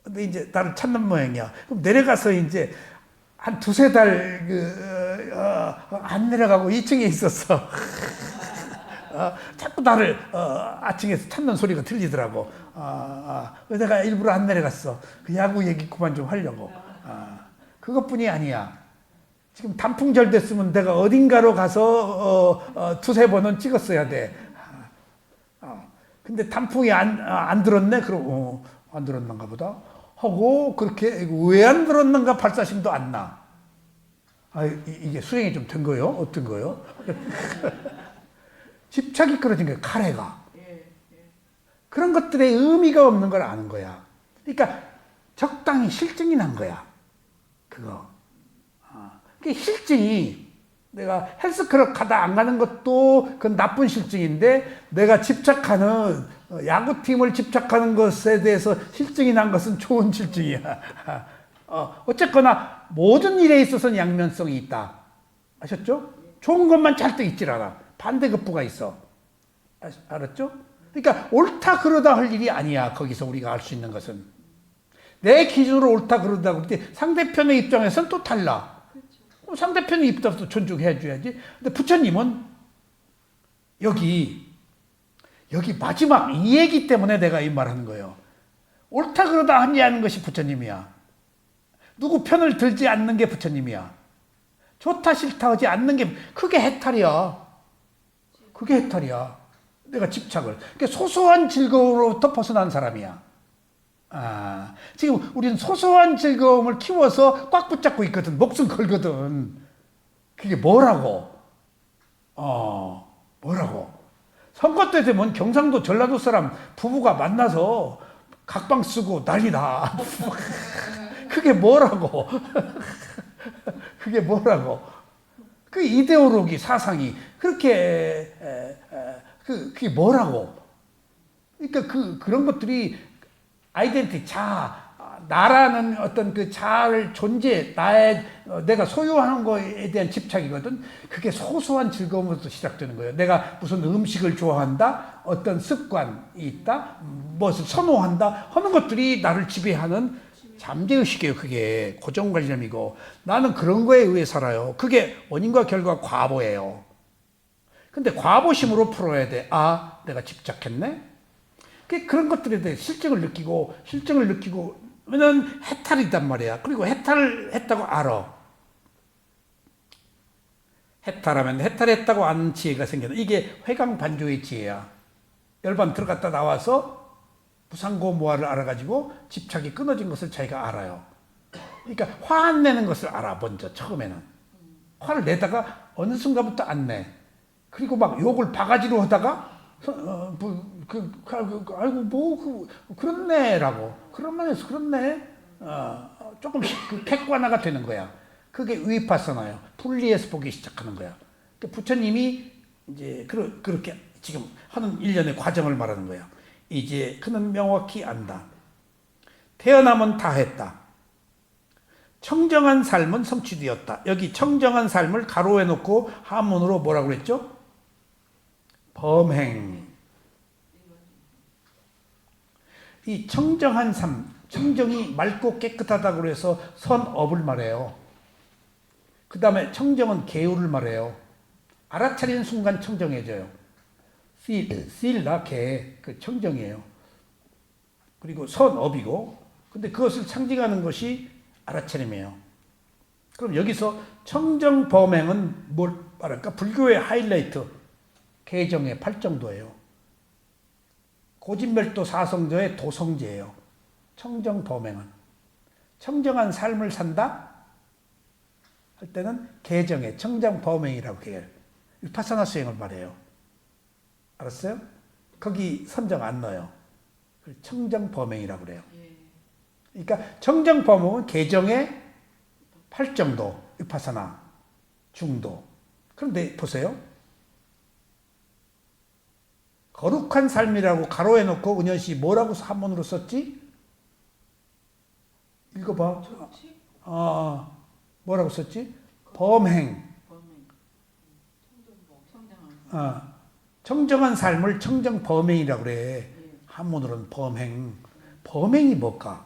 근데 이제 나를 찾는 모양이야. 그럼 내려가서 이제 한 두세 달 안 내려가고 2층에 있었어. 자꾸 나를 아층에서 찾는 소리가 들리더라고. 그래서 내가 일부러 안 내려갔어. 그 야구 얘기 그만 좀 하려고. 그것뿐이 아니야. 지금 단풍절 됐으면 내가 어딘가로 가서 두세 번은 찍었어야 돼. 근데 단풍이 안 들었네? 그럼 안 들었는가 보다 하고 그렇게 왜 안 들었는가 발사심도 안 나. 이게 수행이 좀 된 거요? 어떤 거요? 집착이 끊어진 거예요. 카레가. 그런 것들의 의미가 없는 걸 아는 거야. 그러니까 적당히 실증이 난 거야. 그거. 그 실증이 내가 헬스클럽 가다 안 가는 것도 그건 나쁜 실증인데 내가 집착하는 야구팀을 집착하는 것에 대해서 실증이 난 것은 좋은 실증이야. 어쨌거나 모든 일에 있어서는 양면성이 있다. 아셨죠? 좋은 것만 잘도 있질 않아. 반대급부가 있어. 알았죠? 그러니까 옳다 그러다 할 일이 아니야. 거기서 우리가 알 수 있는 것은. 내 기준으로 옳다 그러다 그럴 때 상대편의 입장에서는 또 달라. 상대편의 입장도 존중해 줘야지. 근데 부처님은 여기 마지막 이 얘기 때문에 내가 이 말하는 거예요. 옳다 그러다 하는 것이 부처님이야. 누구 편을 들지 않는 게 부처님이야. 좋다 싫다 하지 않는 게 그게 해탈이야. 그게 해탈이야. 내가 집착을. 그러니까 소소한 즐거움으로부터 벗어난 사람이야. 지금 우리는 소소한 즐거움을 키워서 꽉 붙잡고 있거든. 목숨 걸거든. 그게 뭐라고? 뭐라고? 선거 때 되면 경상도 전라도 사람 부부가 만나서 각방 쓰고 난리나. 그게 뭐라고? 그게 뭐라고? 그 이데올로기 사상이 그렇게 그게 뭐라고? 그러니까 그런 것들이 아이덴티티 나라는 어떤 그 자아를 존재 내가 소유하는 거에 대한 집착이거든. 그게 소소한 즐거움으로부터 시작되는 거예요. 내가 무슨 음식을 좋아한다, 어떤 습관이 있다, 무엇을 선호한다 하는 것들이 나를 지배하는 잠재의식이에요. 그게 고정관념이고 나는 그런 거에 의해 살아요. 그게 원인과 결과 과보예요. 근데 과보심으로 풀어야 돼. 내가 집착했네? 그런 것들에 대해 실증을 느끼고 왜냐면 해탈이단 말이야. 그리고 해탈을 했다고 알아. 해탈하면 해탈했다고 아는 지혜가 생겨나. 이게 회광반조의 지혜야. 열반 들어갔다 나와서 무상고무화를 알아가지고 집착이 끊어진 것을 자기가 알아요. 그러니까 화 안 내는 것을 알아. 먼저 처음에는 화를 내다가 어느 순간부터 안 내. 그리고 막 욕을 바가지로 하다가 그렇네라고. 그런 면에서 그렇네. 조금씩 객관화가 되는 거야. 그게 위파사나요. 분리해서 보기 시작하는 거야. 부처님이 이제 그렇게 지금 하는 일련의 과정을 말하는 거야. 이제 그는 명확히 안다. 태어남은 다 했다. 청정한 삶은 성취되었다. 여기 청정한 삶을 가로해 놓고 한문으로 뭐라고 그랬죠? 범행. 이 청정한 삶, 청정이 맑고 깨끗하다고 해서 선업을 말해요. 그 다음에 청정은 계율을 말해요. 알아차리는 순간 청정해져요. 개, 그 청정이에요. 그리고 선업이고, 근데 그것을 상징하는 것이 알아차림이에요. 그럼 여기서 청정 범행은 뭘 말할까? 불교의 하이라이트, 개정의 8정도예요. 고진멸도 사성조의 도성제예요. 청정 범행은. 청정한 삶을 산다? 할 때는 개정의 청정 범행이라고 해요. 위파사나 수행을 말해요. 알았어요? 거기 선정 안 넣어요. 청정 범행이라고 그래요. 그러니까 청정 범행은 개정의 8정도, 위파사나, 중도. 그런데 보세요. 거룩한 삶이라고 가로해 놓고 은현씨 뭐라고 한문으로 썼지? 읽어봐. 뭐라고 썼지? 범행. 청정한 삶을 청정 범행이라고 그래. 한문으로는 범행. 범행이 뭘까?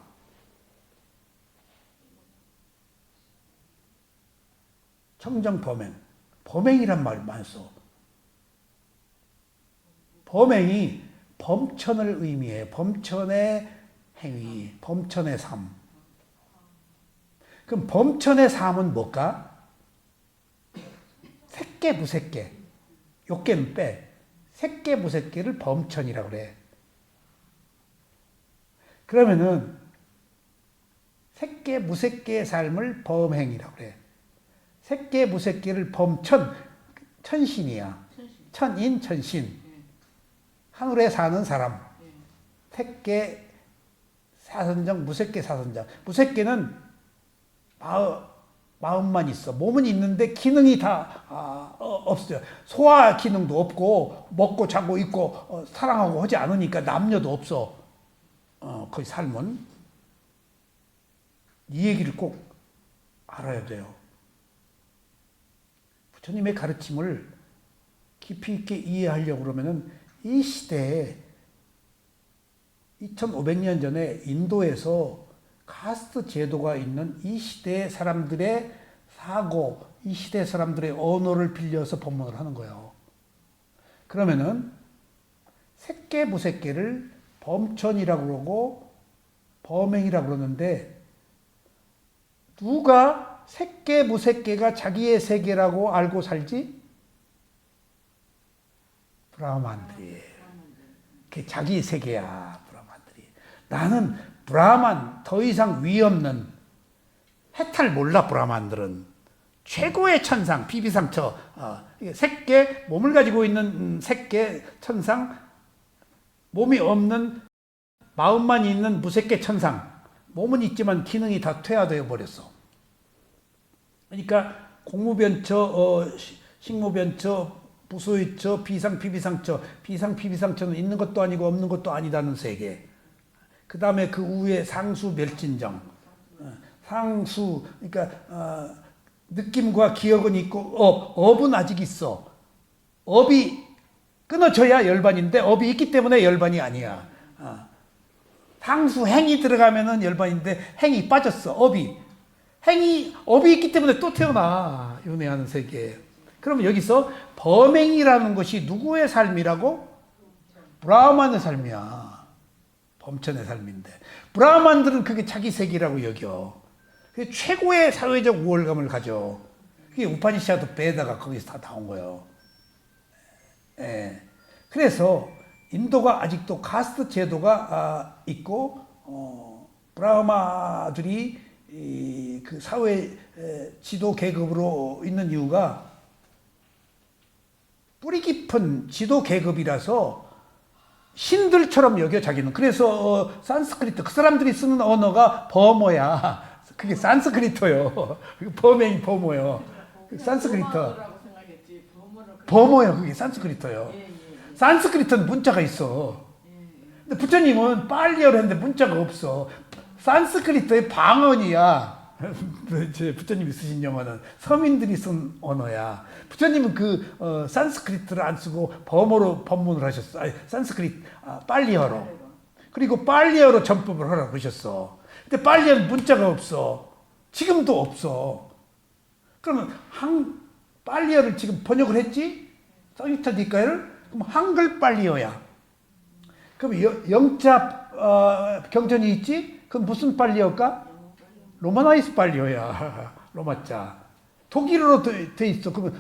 청정 범행. 범행이란 말 많이 써. 범행이 범천을 의미해. 범천의 행위, 범천의 삶. 그럼 범천의 삶은 뭘까? 색계, 무색계. 욕계는 빼. 색계, 무색계를 범천이라고 그래. 그러면은 색계, 무색계의 삶을 범행이라고 그래. 색계, 무색계를 범천, 천신이야. 천인, 천신. 하늘에 사는 사람. 색계, 사선정, 무색계, 사선정. 무색계는 마음만 있어. 몸은 있는데 기능이 다 없어요. 소화 기능도 없고 먹고 자고 있고 사랑하고 하지 않으니까 남녀도 없어. 거의 삶은. 이 얘기를 꼭 알아야 돼요. 부처님의 가르침을 깊이 있게 이해하려고 그러면은 이 시대에 2500년 전에 인도에서 카스트 제도가 있는 이 시대의 사람들의 사고, 이 시대 사람들의 언어를 빌려서 법문을 하는 거예요. 그러면은 색계, 무색계를 범천이라고 그러고 범행이라고 그러는데 누가 색계, 무색계가 자기의 세계라고 알고 살지? 브라ಹ만들이. 그게 자기 세계야, 브라ಹ만들이. 나는 브라만 더 이상 위 없는 해탈 몰라. 브라만들은 최고의 천상 비비상처 색계 몸을 가지고 있는 색계 천상 몸이 없는 마음만 있는 무색계 천상 몸은 있지만 기능이 다 퇴화되어 버렸어. 그러니까 공무변처 식무변처 부소유처 비상 비비상처 비상 비비상처는 있는 것도 아니고 없는 것도 아니다는 세계. 그 다음에 그 우에 상수 멸진정. 상수, 그러니까, 느낌과 기억은 있고, 업은 아직 있어. 업이 끊어져야 열반인데, 업이 있기 때문에 열반이 아니야. 상수, 행이 들어가면은 열반인데, 행이 빠졌어, 업이. 업이 있기 때문에 또 태어나. 윤회하는 세계. 그럼 여기서 범행이라는 것이 누구의 삶이라고? 브라ಹ만의 삶이야. 범천의 삶인데 브라ಹ만들은 그게 자기 세계라고 여겨. 그게 최고의 사회적 우월감을 가져. 그게 우파니샤드 베다가 거기서 다 나온 거예요. 그래서 인도가 아직도 카스트 제도가 있고 브라ಹ마들이 그 사회 지도 계급으로 있는 이유가 뿌리 깊은 지도 계급이라서 신들처럼 여겨 자기는. 그래서 산스크리트 그 사람들이 쓰는 언어가 버머야. 그게 산스크리트요. 범행이 버머요. 산스크리트. 버머야. 그게 산스크리트요. 산스크리트는 문자가 있어. 근데 부처님은 빨리어를 했는데 문자가 없어. 산스크리트의 방언이야. 부처님이 쓰신 영어는 서민들이 쓴 언어야. 부처님은 그 산스크리트를 안 쓰고 버머로 법문을 하셨어. 아니, 빨리어로. 그리고 빨리어로 전법을 하라고 그러셨어. 근데 빨리어는 문자가 없어. 지금도 없어. 그러면 빨리어를 지금 번역을 했지? 상유타 니까이를? 그럼 한글 빨리어야. 그럼 영자 경전이 있지? 그건 무슨 빨리어일까? 로마나이스 빨리어야. 로마자. 독일어로 돼 있어. 그러면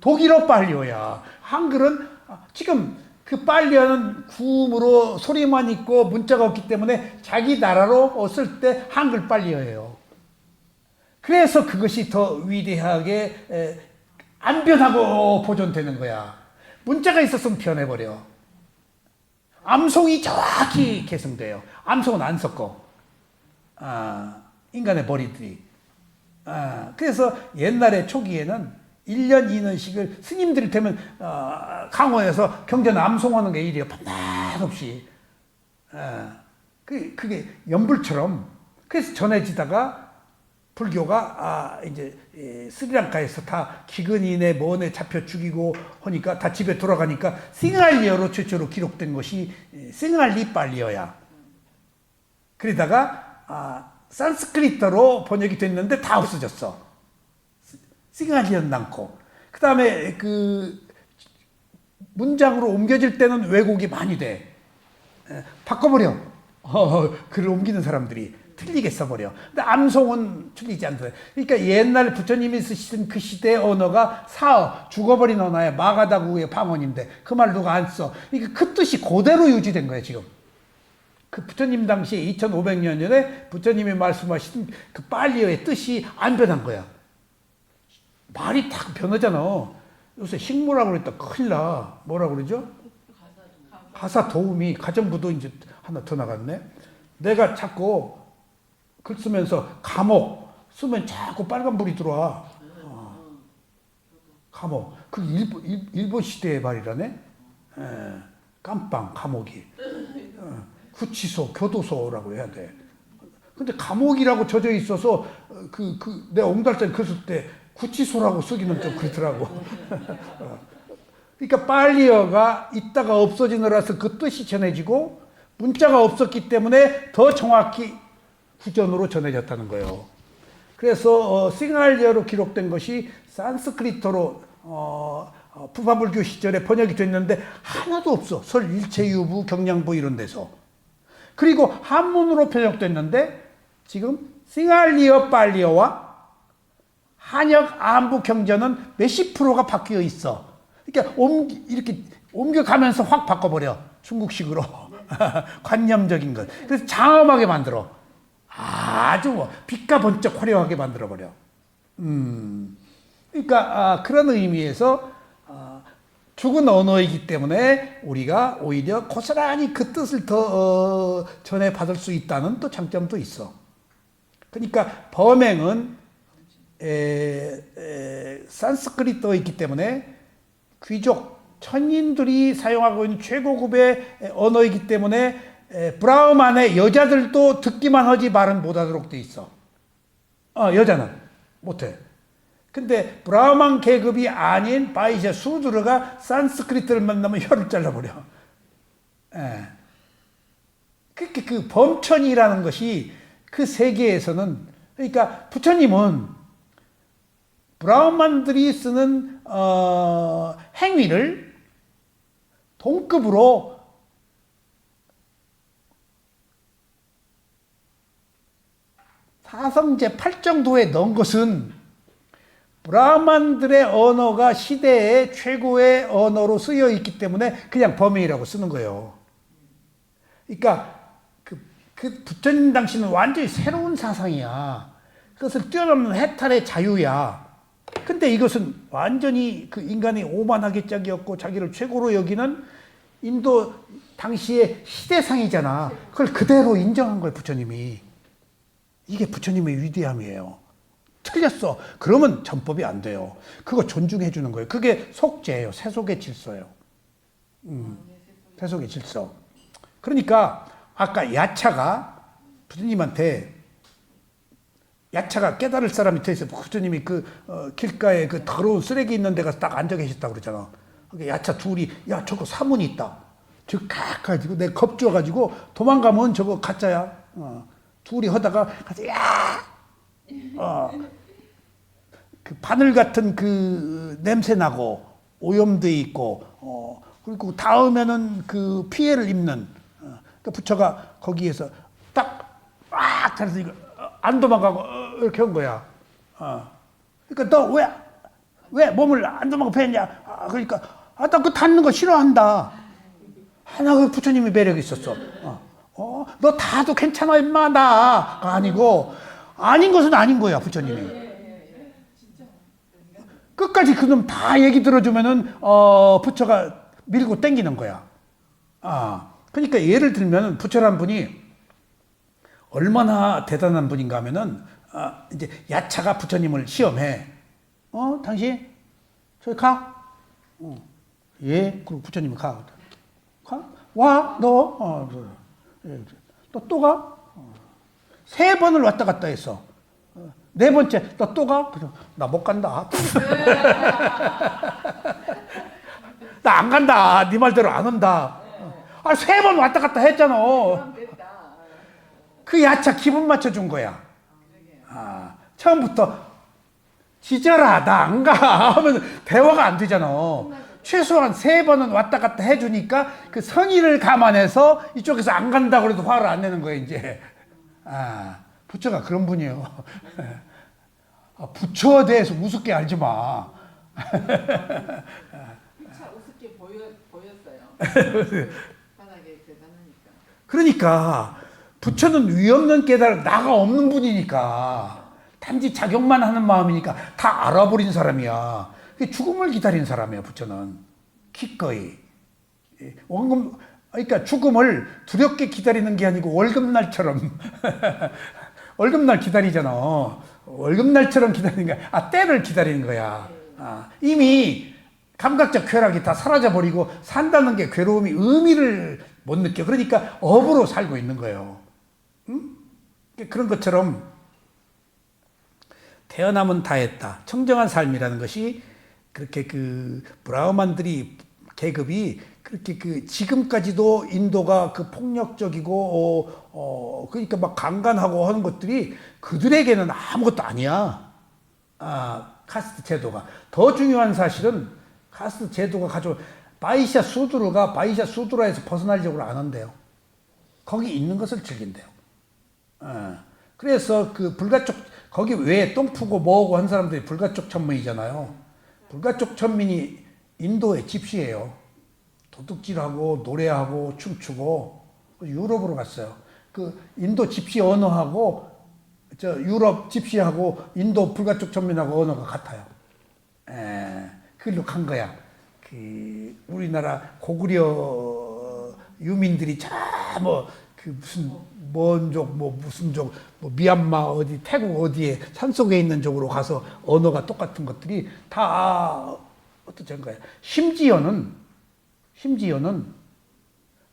독일어 빨리어야. 한글은 지금 그 빨리어는 구음으로 소리만 있고 문자가 없기 때문에 자기 나라로 쓸 때 한글 빨리어예요. 그래서 그것이 더 위대하게 안 변하고 보존되는 거야. 문자가 있었으면 변해버려. 암송이 정확히 계승돼요. 암송은 안 섞어. 인간의 머리들이. 그래서 옛날에 초기에는 1년 2년씩을 스님들이 되면 강원에서 경전 암송하는 게 일이에요. 밤낮 없이. 그게 연불처럼. 그래서 전해지다가 불교가 이제 스리랑카에서 다 기근인에 뭔에 잡혀 죽이고 하니까 다 집에 돌아가니까 싱할리어로 최초로 기록된 것이 싱할리 빨리어야. 그러다가 산스크리트로 번역이 됐는데 다 없어졌어. 싱할리어는 않고. 그 다음에 그 문장으로 옮겨질 때는 왜곡이 많이 돼. 바꿔버려. 글을 옮기는 사람들이 틀리게 써버려. 근데 암송은 틀리지 않아요. 그러니까 옛날 부처님이 쓰시던 그 시대의 언어가 사어, 죽어버린 언어에 마가다구의 방언인데 그 말 누가 안 써. 그러니까 그 뜻이 그대로 유지된 거예요, 지금. 그 부처님 당시에 2500년 전에 부처님이 말씀하신 그 빨리어의 뜻이 안 변한 거야. 말이 다 변하잖아. 요새 식모라고 그랬다 큰일 나. 뭐라고 그러죠? 가사 도우미, 가정부도 이제 하나 더 나갔네. 내가 자꾸 글 쓰면서 감옥 쓰면 자꾸 빨간불이 들어와. 감옥. 그 일본 시대의 말이라네. 깜빵, 감옥이. 구치소, 교도소라고 해야 돼. 근데 감옥이라고 젖어 있어서 내 옹달산 글 쓸 때 구치소라고 쓰기는 좀 그렇더라고. 그러니까 빨리어가 있다가 없어지느라서 그 뜻이 전해지고 문자가 없었기 때문에 더 정확히 구전으로 전해졌다는 거예요. 그래서 싱할리어로 기록된 것이 산스크리트로 푸파불교 시절에 번역이 됐는데 하나도 없어. 설 일체유부 경량부 이런 데서. 그리고 한문으로 번역됐는데 지금 싱할리어 빨리어와 한역 안부 경전은 몇십 프로가 바뀌어 있어. 그러니까 이렇게 옮겨가면서 확 바꿔버려. 중국식으로. 관념적인 것. 그래서 장엄하게 만들어. 아주 빛과 번쩍 화려하게 만들어버려. 그러니까 그런 의미에서 죽은 언어이기 때문에 우리가 오히려 고스란히 그 뜻을 더 전해받을 수 있다는 또 장점도 있어. 그러니까 범행은 산스크리트어이기 때문에 귀족, 천인들이 사용하고 있는 최고급의 언어이기 때문에 브라흐만의 여자들도 듣기만 하지 말은 못하도록 돼 있어. 여자는 못해. 근데 브라흐만 계급이 아닌 바이샤 수드르가 산스크리트를 만나면 혀를 잘라버려. 그 범천이라는 것이 그 세계에서는, 그러니까 부처님은 브라흐만들이 쓰는 행위를 동급으로 사성제 8정도에 넣은 것은 브라흐만들의 언어가 시대의 최고의 언어로 쓰여 있기 때문에 그냥 범행이라고 쓰는 거예요. 그러니까 그 부처님 당시는 완전히 새로운 사상이야. 그것을 뛰어넘는 해탈의 자유야. 근데 이것은 완전히 그 인간이 오만하게 짝이었고 자기를 최고로 여기는 인도 당시의 시대상이잖아. 그걸 그대로 인정한 거예요, 부처님이. 이게 부처님의 위대함이에요. 틀렸어. 그러면 전법이 안 돼요. 그거 존중해 주는 거예요. 그게 속죄예요. 세속의 질서예요. 세속의 질서. 그러니까 아까 야차가 부처님한테 야차가 깨달을 사람이 돼 있어요. 부처님이 길가에 그 더러운 쓰레기 있는 데 가서 딱 앉아 계셨다고 그러잖아. 그러니까 야차 둘이 야 저거 사문이 있다. 저 가가지고 내가 겁줘가지고 도망가면 저거 가짜야. 둘이 하다가 가서 야 그 바늘 같은 그 냄새 나고 오염돼 있고 그리고 닿으면은 그 피해를 입는 그 부처가 거기에서 딱막 잘해서 이거 안 도망가고 이렇게 한 거야. 그러니까 너 왜 몸을 안 도망가 패냐? 그러니까 나 그 닿는 거 싫어한다. 하나 그 부처님의 매력이 있었어. 너 닿아도 괜찮아 임마 나가 아니고 아닌 것은 아닌 거야 부처님이. 끝까지 그놈 다 얘기 들어주면은 부처가 밀고 땡기는 거야. 그러니까 예를 들면 부처란 분이 얼마나 대단한 분인가 하면은 이제 야차가 부처님을 시험해. 당신 저기 가. 예. 그리고 부처님이 가. 와 너. 너 또 가? 3번을 왔다 갔다 했어. 4번째 너 또 가? 나 못 간다. 나 안 간다. 네 말대로 안 온다. 3번 왔다 갔다 했잖아. 그 야차 기분 맞춰준 거야. 처음부터 지져라 나 안 가 하면 대화가 안 되잖아. 최소한 3번은 왔다 갔다 해주니까 그 선의를 감안해서 이쪽에서 안 간다고 해도 화를 안 내는 거예요, 이제. 부처가 그런 분이에요. 부처에 대해서 우습게 알지 마. 차 우습게 보였어요. 바닥에 대단하니까. 그러니까 부처는 위없는 깨달음, 나가 없는 분이니까 단지 작용만 하는 마음이니까 다 알아버린 사람이야. 죽음을 기다린 사람이야, 부처는. 기꺼이. 원금, 그러니까 죽음을 두렵게 기다리는 게 아니고 월급날처럼 월급날 기다리잖아. 월급날처럼 기다리는 거야. 때를 기다리는 거야. 이미 감각적 쾌락이 다 사라져버리고 산다는 게 괴로움이 의미를 못 느껴. 그러니까 업으로 살고 있는 거예요. 응? 그런 것처럼 태어남은 다 했다. 청정한 삶이라는 것이 그렇게 그 브라흐만들이 계급이 그렇게 그 지금까지도 인도가 그 폭력적이고 그러니까 막 강간하고 하는 것들이 그들에게는 아무것도 아니야. 카스트 제도가 더 중요한 사실은 카스트 제도가 가지고 바이샤 수두르가 바이샤 수두라에서 벗어나려고 안 한대요. 거기 있는 것을 즐긴대요. 그래서 그 불가촉 거기 외에 똥 푸고 뭐하고 한 사람들이 불가촉 천민이잖아요. 불가촉 천민이 인도의 집시예요. 도둑질하고 노래하고 춤추고 유럽으로 갔어요. 그 인도 집시 언어하고 저 유럽 집시하고 인도 불가촉 천민하고 언어가 같아요. 그걸로 간 거야. 그 우리나라 고구려 유민들이 뭐 그 무슨 먼족 뭐 무슨 족 뭐 미얀마 어디 태국 어디에 산속에 있는 쪽으로 가서 언어가 똑같은 것들이 다 어떤 거야. 심지어는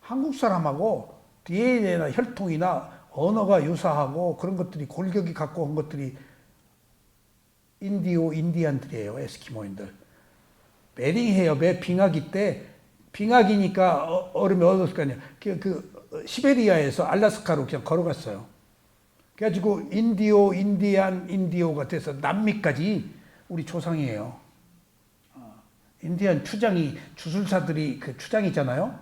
한국 사람하고 DNA나 혈통이나 언어가 유사하고 그런 것들이 골격이 갖고 온 것들이 인디안들이에요. 에스키모인들. 베링 해협에 빙하기 때 빙하기니까 얼음이 얼었을 거 아니야. 시베리아에서 알라스카로 그냥 걸어갔어요. 그래가지고 인디오가 돼서 남미까지 우리 조상이에요. 인디안 추장이 주술사들이 그 추장이잖아요.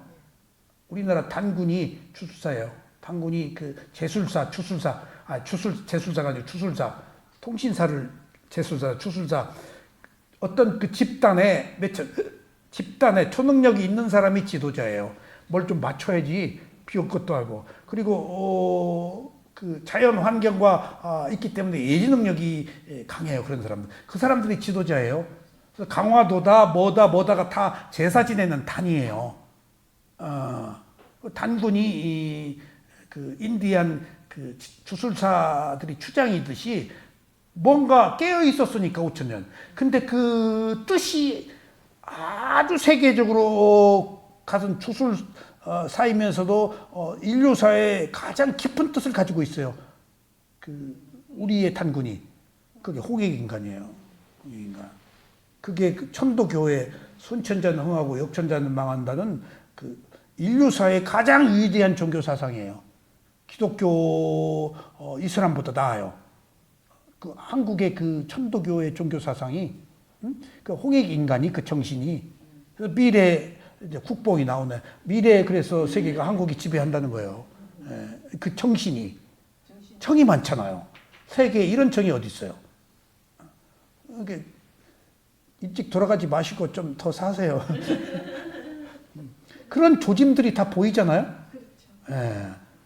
우리나라 단군이 주술사예요. 단군이 그 제술사, 제술사가 아니고 주술사, 통신사를 제술사, 주술사. 어떤 그 집단에 초능력이 있는 사람이 지도자예요. 뭘 좀 맞춰야지 비올 것도 알고. 그리고 그 자연 환경과 있기 때문에 예지 능력이 강해요. 그런 사람들. 그 사람들이 지도자예요. 그래서 강화도다 뭐다가 다 제사 지내는 단이에요. 단군이 그 인디안 그 주술사들이 추장이듯이 뭔가 깨어 있었으니까 5천년. 근데 그 뜻이 아주 세계적으로 가진 주술사이면서도 인류사의 가장 깊은 뜻을 가지고 있어요. 그 우리의 단군이 그게 홍익인간이에요. 홍익인간. 그게 그 천도교회 순천자는 흥하고 역천자는 망한다는 그 인류사의 가장 위대한 종교 사상이에요. 기독교, 이슬람보다 나아요. 그 한국의 그 천도교의 종교 사상이, 그 홍익 인간이 그 정신이, 그래서 미래 이제 국뽕이 나오네. 미래에 그래서 세계가 한국이 지배한다는 거예요. 그 정신이 청이 많잖아요. 세계에 이런 청이 어디 있어요? 이게 일찍 돌아가지 마시고 좀 더 사세요. 그런 조짐들이 다 보이잖아요.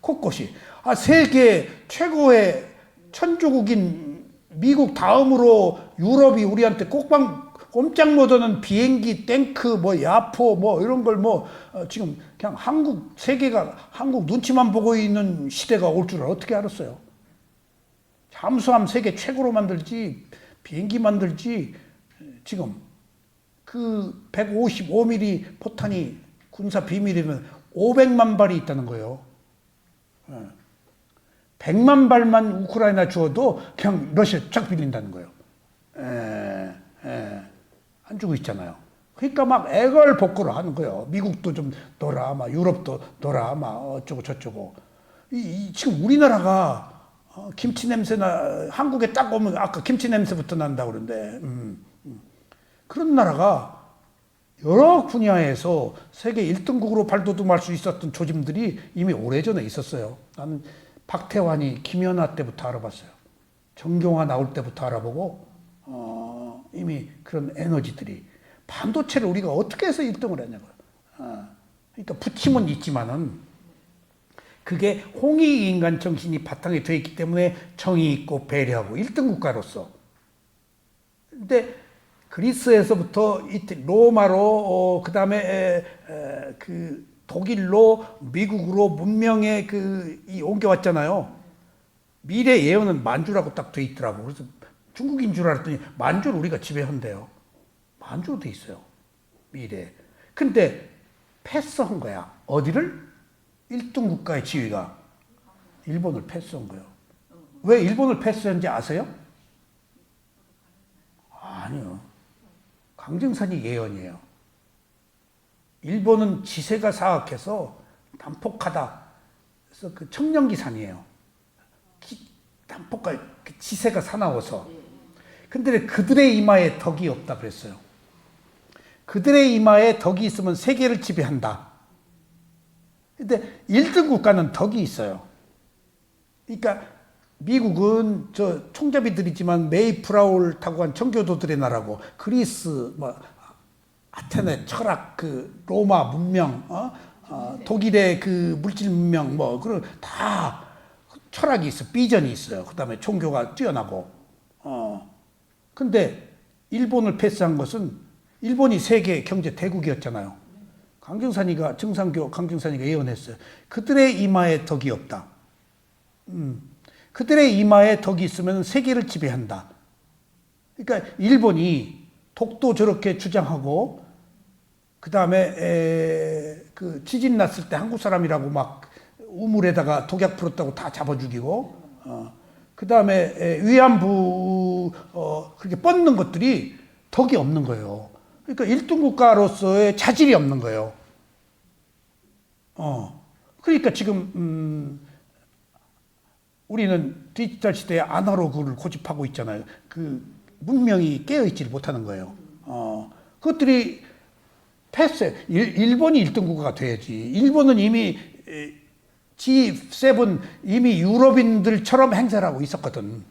곳곳이. 세계 최고의 천주국인 미국 다음으로 유럽이 우리한테 꼼짝 못하는 비행기, 탱크, 뭐 야포, 뭐 이런 걸 지금 그냥 세계가 한국 눈치만 보고 있는 시대가 올 줄 어떻게 알았어요? 잠수함 세계 최고로 만들지, 비행기 만들지, 지금 그 155mm 포탄이 군사 비밀이면 500만 발이 있다는 거예요. 100만 발만 우크라이나 주어도 그냥 러시아 쫙 빌린다는 거예요. 안 주고 있잖아요. 그러니까 막 애걸복걸을 하는 거예요. 미국도 좀 넣어라, 막 유럽도 넣어라, 막 어쩌고 저쩌고. 지금 우리나라가 김치 냄새나 한국에 딱 오면 아까 김치 냄새부터 난다고 그러는데 그런 나라가 여러 분야에서 세계 1등국으로 발돋움할 수 있었던 조짐들이 이미 오래전에 있었어요. 나는 박태환이 김연아 때부터 알아봤어요. 정경화 나올 때부터 알아보고 이미 그런 에너지들이 반도체를 우리가 어떻게 해서 1등을 했냐고요. 그러니까 부침은 있지만은 그게 홍익 인간 정신이 바탕에 돼 있기 때문에 정의 있고 배려하고 1등 국가로서. 근데 그리스에서부터 로마로 그다음에 그 독일로 미국으로 문명의 이 옮겨왔잖아요. 미래 예언은 만주라고 딱 돼 있더라고. 그래서 중국인 줄 알았더니 만주를 우리가 지배한대요. 만주로 돼 있어요. 미래. 근데 패스한 거야. 어디를? 1등 국가의 지위가 일본을 패스한 거예요. 왜 일본을 패스한지 아세요? 아니요. 강정산이 예언이에요. 일본은 지세가 사악해서 난폭하다. 그래서 그 청령기산이에요. 난폭한 그 지세가 사나워서. 근데 그들의 이마에 덕이 없다 그랬어요. 그들의 이마에 덕이 있으면 세계를 지배한다. 근데 1등 국가는 덕이 있어요. 그러니까 미국은 저 총잡이들이지만 메이프라울 타고 간 청교도들의 나라고, 그리스, 뭐 아테네 철학, 그 로마 문명, 독일의 그 물질 문명, 뭐 그런 다 철학이 있어, 비전이 있어요. 그다음에 종교가 뛰어나고. 근데 일본을 패스한 것은 일본이 세계 경제 대국이었잖아요. 강정산이가 정상교 강정산이가 예언했어요. 그들의 이마에 덕이 없다. 그들의 이마에 덕이 있으면 세계를 지배한다. 그러니까 일본이 독도 저렇게 주장하고 그 다음에 그 지진 났을 때 한국 사람이라고 막 우물에다가 독약 풀었다고 다 잡아 죽이고 그 다음에 위안부 그렇게 뻗는 것들이 덕이 없는 거예요. 그러니까 1등 국가로서의 자질이 없는 거예요. 그러니까 지금 우리는 디지털 시대에 아날로그를 고집하고 있잖아요. 그 문명이 깨어있지 못하는 거예요. 그것들이 패스. 일본이 1등 국가가 돼야지. 일본은 이미 G7 이미 유럽인들처럼 행세를 하고 있었거든.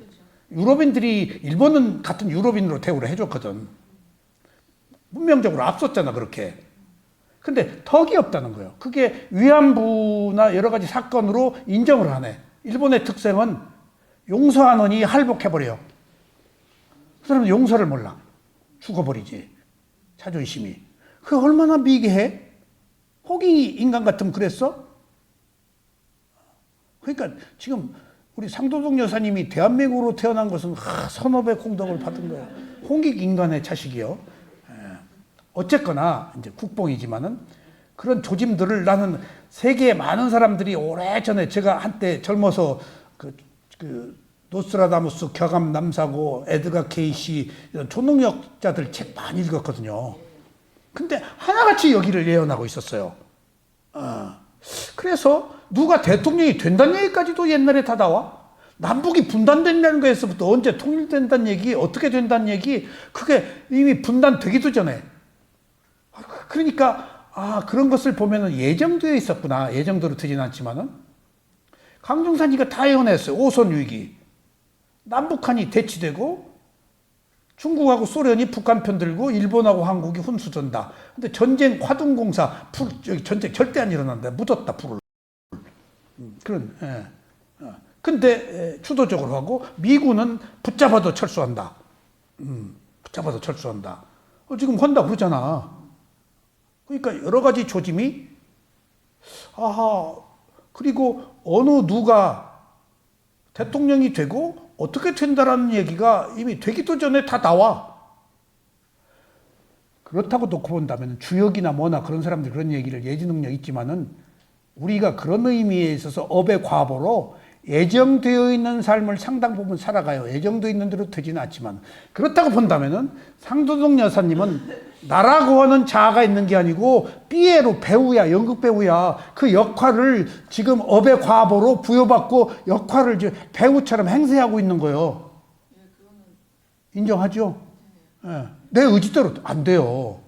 유럽인들이 일본은 같은 유럽인으로 대우를 해줬거든. 문명적으로 앞섰잖아, 그렇게. 근데 덕이 없다는 거예요. 그게 위안부나 여러 가지 사건으로 인정을 하네. 일본의 특성은 용서하느니 할복해버려요. 그 사람은 용서를 몰라. 죽어버리지. 자존심이. 그게 얼마나 미개해? 호기 인간 같으면 그랬어? 그러니까 지금 우리 상도동 여사님이 대한민국으로 태어난 것은 선업의 공덕을 받은 거예요. 홍익 인간의 자식이요. 어쨌거나 이제 국뽕이지만은 그런 조짐들을 나는 세계의 많은 사람들이 오래전에 제가 한때 젊어서 그 노스트라다무스, 격암 남사고, 에드가 케이시 이런 초능력자들 책 많이 읽었거든요. 근데 하나같이 여기를 예언하고 있었어요. 그래서 누가 대통령이 된다는 얘기까지도 옛날에 다 나와. 남북이 분단된다는 거에서부터 언제 통일된다는 얘기, 어떻게 된다는 얘기, 그게 이미 분단되기도 전에. 그러니까 그런 것을 보면은 예정되어 있었구나. 예정대로 되진 않지만은 강정산이가 다 예언했어요. 오선 위기, 남북한이 대치되고 중국하고 소련이 북한 편 들고 일본하고 한국이 훈수전다. 근데 전쟁 화둔공사 전쟁 절대 안 일어난다. 묻었다 불을. 그런. 근데 주도적으로 하고 미군은 붙잡아도 철수한다. 붙잡아도 철수한다. 지금 한다 그러잖아. 그러니까 여러 가지 조짐이 그리고 어느 누가 대통령이 되고 어떻게 된다라는 얘기가 이미 되기도 전에 다 나와. 그렇다고 놓고 본다면 주역이나 뭐나 그런 사람들 그런 얘기를 예지 능력 있지만은 우리가 그런 의미에 있어서 업의 과보로 예정되어 있는 삶을 상당 부분 살아가요. 예정되어 있는 대로 되지는 않지만 그렇다고 본다면은 상도동 여사님은 나라고 하는 자아가 있는 게 아니고 삐에로 배우야, 연극 배우야. 그 역할을 지금 업의 과보로 부여받고 역할을 이제 배우처럼 행세하고 있는 거예요. 인정하죠? 네. 내 의지대로 안 돼요.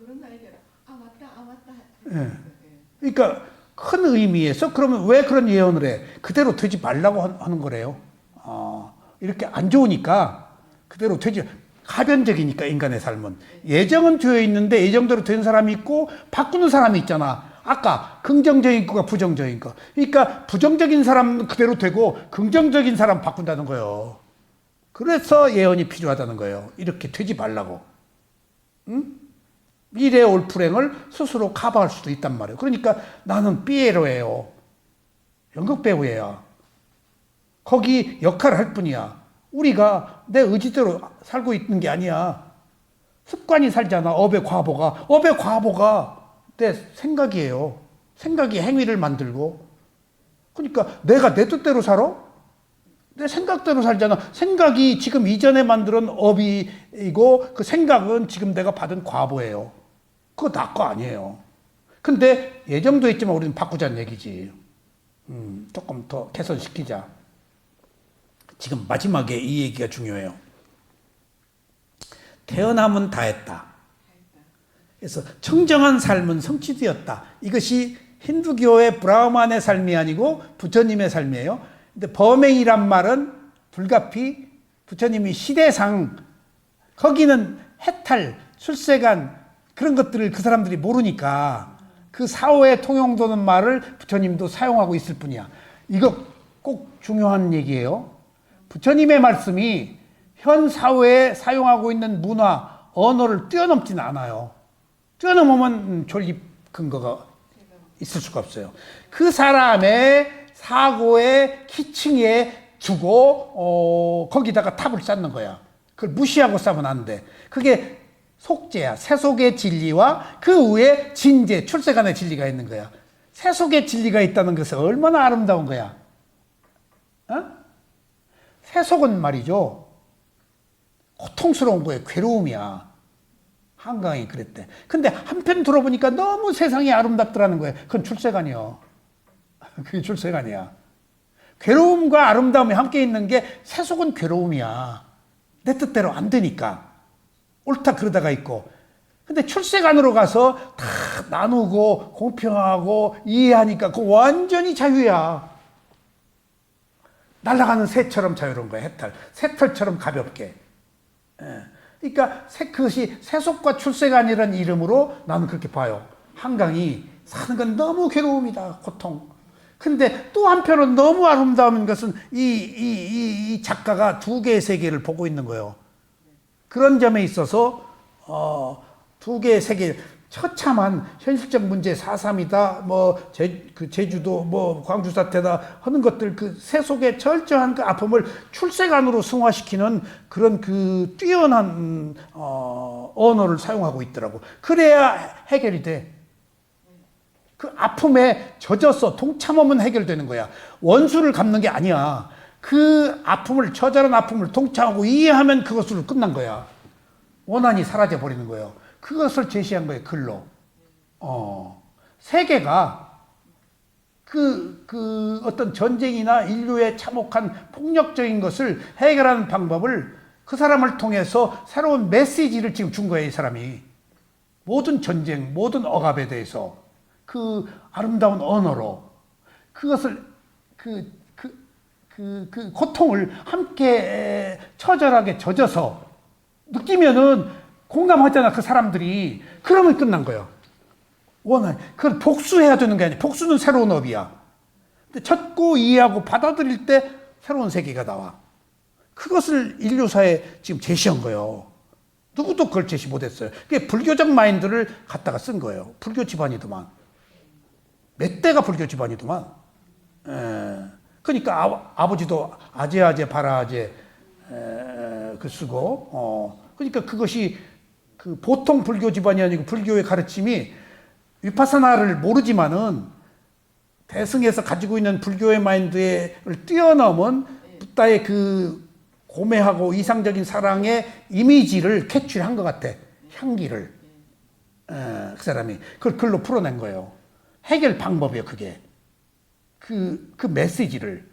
그런 날이라 아 맞다 아 맞다. 예. 예. 그러니까 큰 의미에서 그러면 왜 그런 예언을 해? 그대로 되지 말라고 하는 거래요. 이렇게 안 좋으니까 그대로 되지. 가변적이니까 인간의 삶은. 예정은 되어 있는데 예정대로 된 사람이 있고 바꾸는 사람이 있잖아. 아까 긍정적인 거가 부정적인 거. 그러니까 부정적인 사람 그대로 되고 긍정적인 사람 바꾼다는 거예요. 그래서 예언이 필요하다는 거예요. 이렇게 되지 말라고. 응? 미래의 올풀행을 스스로 커버할 수도 있단 말이에요. 그러니까 나는 삐에로예요. 연극 배우예요. 거기 역할을 할 뿐이야. 우리가 내 의지대로 살고 있는 게 아니야. 습관이 살잖아. 업의 과보가. 업의 과보가 내 생각이에요. 생각이 행위를 만들고. 그러니까 내가 내 뜻대로 살아? 내 생각대로 살잖아. 생각이 지금 이전에 만들은 업이고 그 생각은 지금 내가 받은 과보예요. 그거 나 거 아니에요. 근데 예정도 있지만 우리는 바꾸자는 얘기지. 조금 더 개선시키자. 지금 마지막에 이 얘기가 중요해요. 태어남은 다했다. 그래서 청정한 삶은 성취되었다. 이것이 힌두교의 브라흐만의 삶이 아니고 부처님의 삶이에요. 근데 범행이란 말은 불가피 부처님이 시대상 거기는 해탈, 출세간 그런 것들을 그 사람들이 모르니까 그 사후에 통용되는 말을 부처님도 사용하고 있을 뿐이야. 이거 꼭 중요한 얘기예요. 부처님의 말씀이 현 사회에 사용하고 있는 문화, 언어를 뛰어넘지는 않아요. 뛰어넘으면 존립 근거가 있을 수가 없어요. 그 사람의 사고의 기층에 두고 거기다가 탑을 쌓는 거야. 그걸 무시하고 쌓으면 안 돼. 그게 속죄야. 세속의 진리와 그 위에 진제, 출세간의 진리가 있는 거야. 세속의 진리가 있다는 것은 얼마나 아름다운 거야. 어? 세속은 말이죠. 고통스러운 거예요. 괴로움이야. 한강이 그랬대. 근데 한편 들어보니까 너무 세상이 아름답더라는 거예요. 그건 출세간이요. 그게 출세간이야. 괴로움과 아름다움이 함께 있는 게 세속은 괴로움이야. 내 뜻대로 안 되니까. 옳다 그러다가 있고. 근데 출세간으로 가서 다 나누고 공평하고 이해하니까 그 완전히 자유야. 날아가는 새처럼 자유로운 거야. 해탈. 새털처럼 가볍게. 그러니까 그것이 세속과 출세간이라는 이름으로 나는 그렇게 봐요. 한강이 사는 건 너무 괴로움이다. 고통. 근데 또 한편은 너무 아름다운 것은 이 작가가 두 개의 세계를 보고 있는 거예요. 그런 점에 있어서 두 개의 세계 처참한 현실적 문제 4.3이다 뭐 제주도 뭐 광주 사태다 하는 것들 그 세속의 철저한 그 아픔을 출세간으로 승화시키는 그런 그 뛰어난 언어를 사용하고 있더라고. 그래야 해결이 돼. 그 아픔에 젖어서 동참 없는 해결되는 거야. 원수를 갚는 게 아니야. 그 아픔을 처절한 아픔을 동참하고 이해하면 그것으로 끝난 거야. 원한이 사라져 버리는 거예요. 그것을 제시한 거예요. 글로. 세계가 그 어떤 전쟁이나 인류의 참혹한 폭력적인 것을 해결하는 방법을 그 사람을 통해서 새로운 메시지를 지금 준 거예요. 이 사람이. 모든 전쟁, 모든 억압에 대해서 그 아름다운 언어로 그것을 그 고통을 함께 처절하게 젖어서 느끼면은 공감하잖아, 그 사람들이. 그러면 끝난 거예요. 그걸 복수해야 되는 게 아니야. 복수는 새로운 업이야. 근데 찾고 이해하고 받아들일 때 새로운 세계가 나와. 그것을 인류사에 지금 제시한 거예요. 누구도 그걸 제시 못했어요. 그게 불교적 마인드를 갖다가 쓴 거예요. 불교 집안이더만. 몇 대가 불교 집안이더만. 그러니까 아버지도 아제아제 바라아제 그 쓰고 그러니까 그것이 그 보통 불교 집안이 아니고 불교의 가르침이 위파사나를 모르지만은 대승에서 가지고 있는 불교의 마인드를 뛰어넘은 붓다의 그 고매하고 이상적인 사랑의 이미지를 캐치한 것 같아. 향기를. 그 사람이 그걸 글로 풀어낸 거예요. 해결 방법이에요, 그게. 그 메시지를.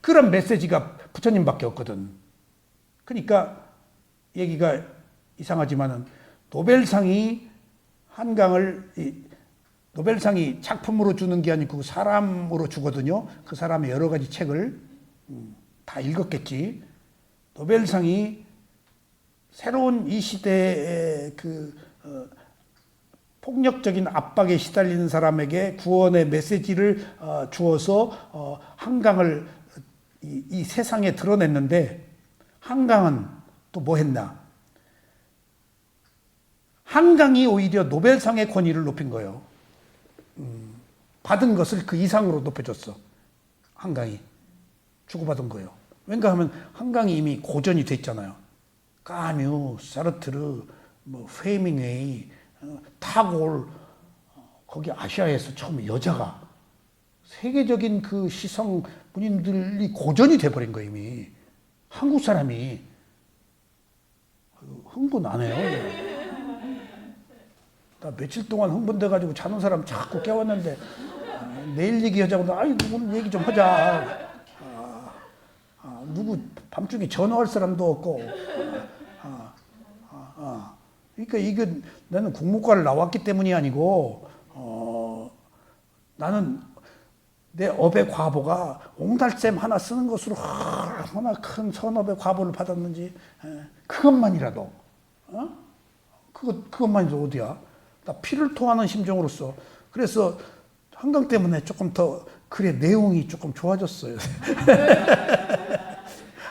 그런 메시지가 부처님밖에 없거든. 그러니까 얘기가 이상하지만은 노벨상이 한강을 노벨상이 작품으로 주는 게 아니고 사람으로 주거든요. 그 사람의 여러 가지 책을 다 읽었겠지. 노벨상이 새로운 이 시대의 폭력적인 압박에 시달리는 사람에게 구원의 메시지를 주어서 한강을 이 세상에 드러냈는데, 한강은 또 뭐 했나? 한강이 오히려 노벨상의 권위를 높인 거예요. 받은 것을 그 이상으로 높여줬어. 한강이 주고받은 거예요. 왠가 하면 한강이 이미 고전이 됐잖아요. 까뮤, 사르트르, 페밍웨이, 타골, 거기 아시아에서 처음에 여자가 세계적인 그 시성 문인들이 고전이 돼버린 거예요. 이미 한국 사람이 흥분 안 해요. 나 며칠 동안 흥분돼가지고 자는 사람 자꾸 깨웠는데, 내일 얘기하자고, 아이, 오늘 얘기 좀 하자. 누구 밤중에 전화할 사람도 없고. 그러니까 이게 나는 국문과를 나왔기 때문이 아니고, 나는 내 업의 과보가 옹달샘 하나 쓰는 것으로 얼마나 큰 선업의 과보를 받았는지, 그것만이라도, 그것만이라도 어디야? 나 피를 토하는 심정으로서. 그래서 한강 때문에 조금 더 글의 내용이 조금 좋아졌어요.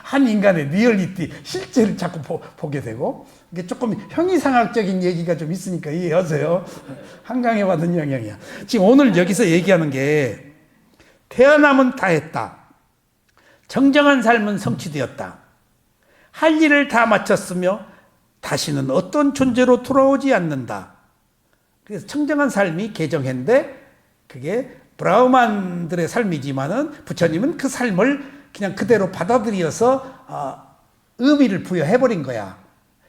한 인간의 리얼리티, 실제를 자꾸 보게 되고, 이게 조금 형이상학적인 얘기가 좀 있으니까 이해하세요. 한강에 받은 영향이야. 지금 오늘 여기서 얘기하는 게, 태어남은 다 했다. 정정한 삶은 성취되었다. 할 일을 다 마쳤으며 다시는 어떤 존재로 돌아오지 않는다. 그래서 청정한 삶이 개정했는데, 그게 브라우만들의 삶이지만은 부처님은 그 삶을 그냥 그대로 받아들여서 의미를 부여해버린 거야.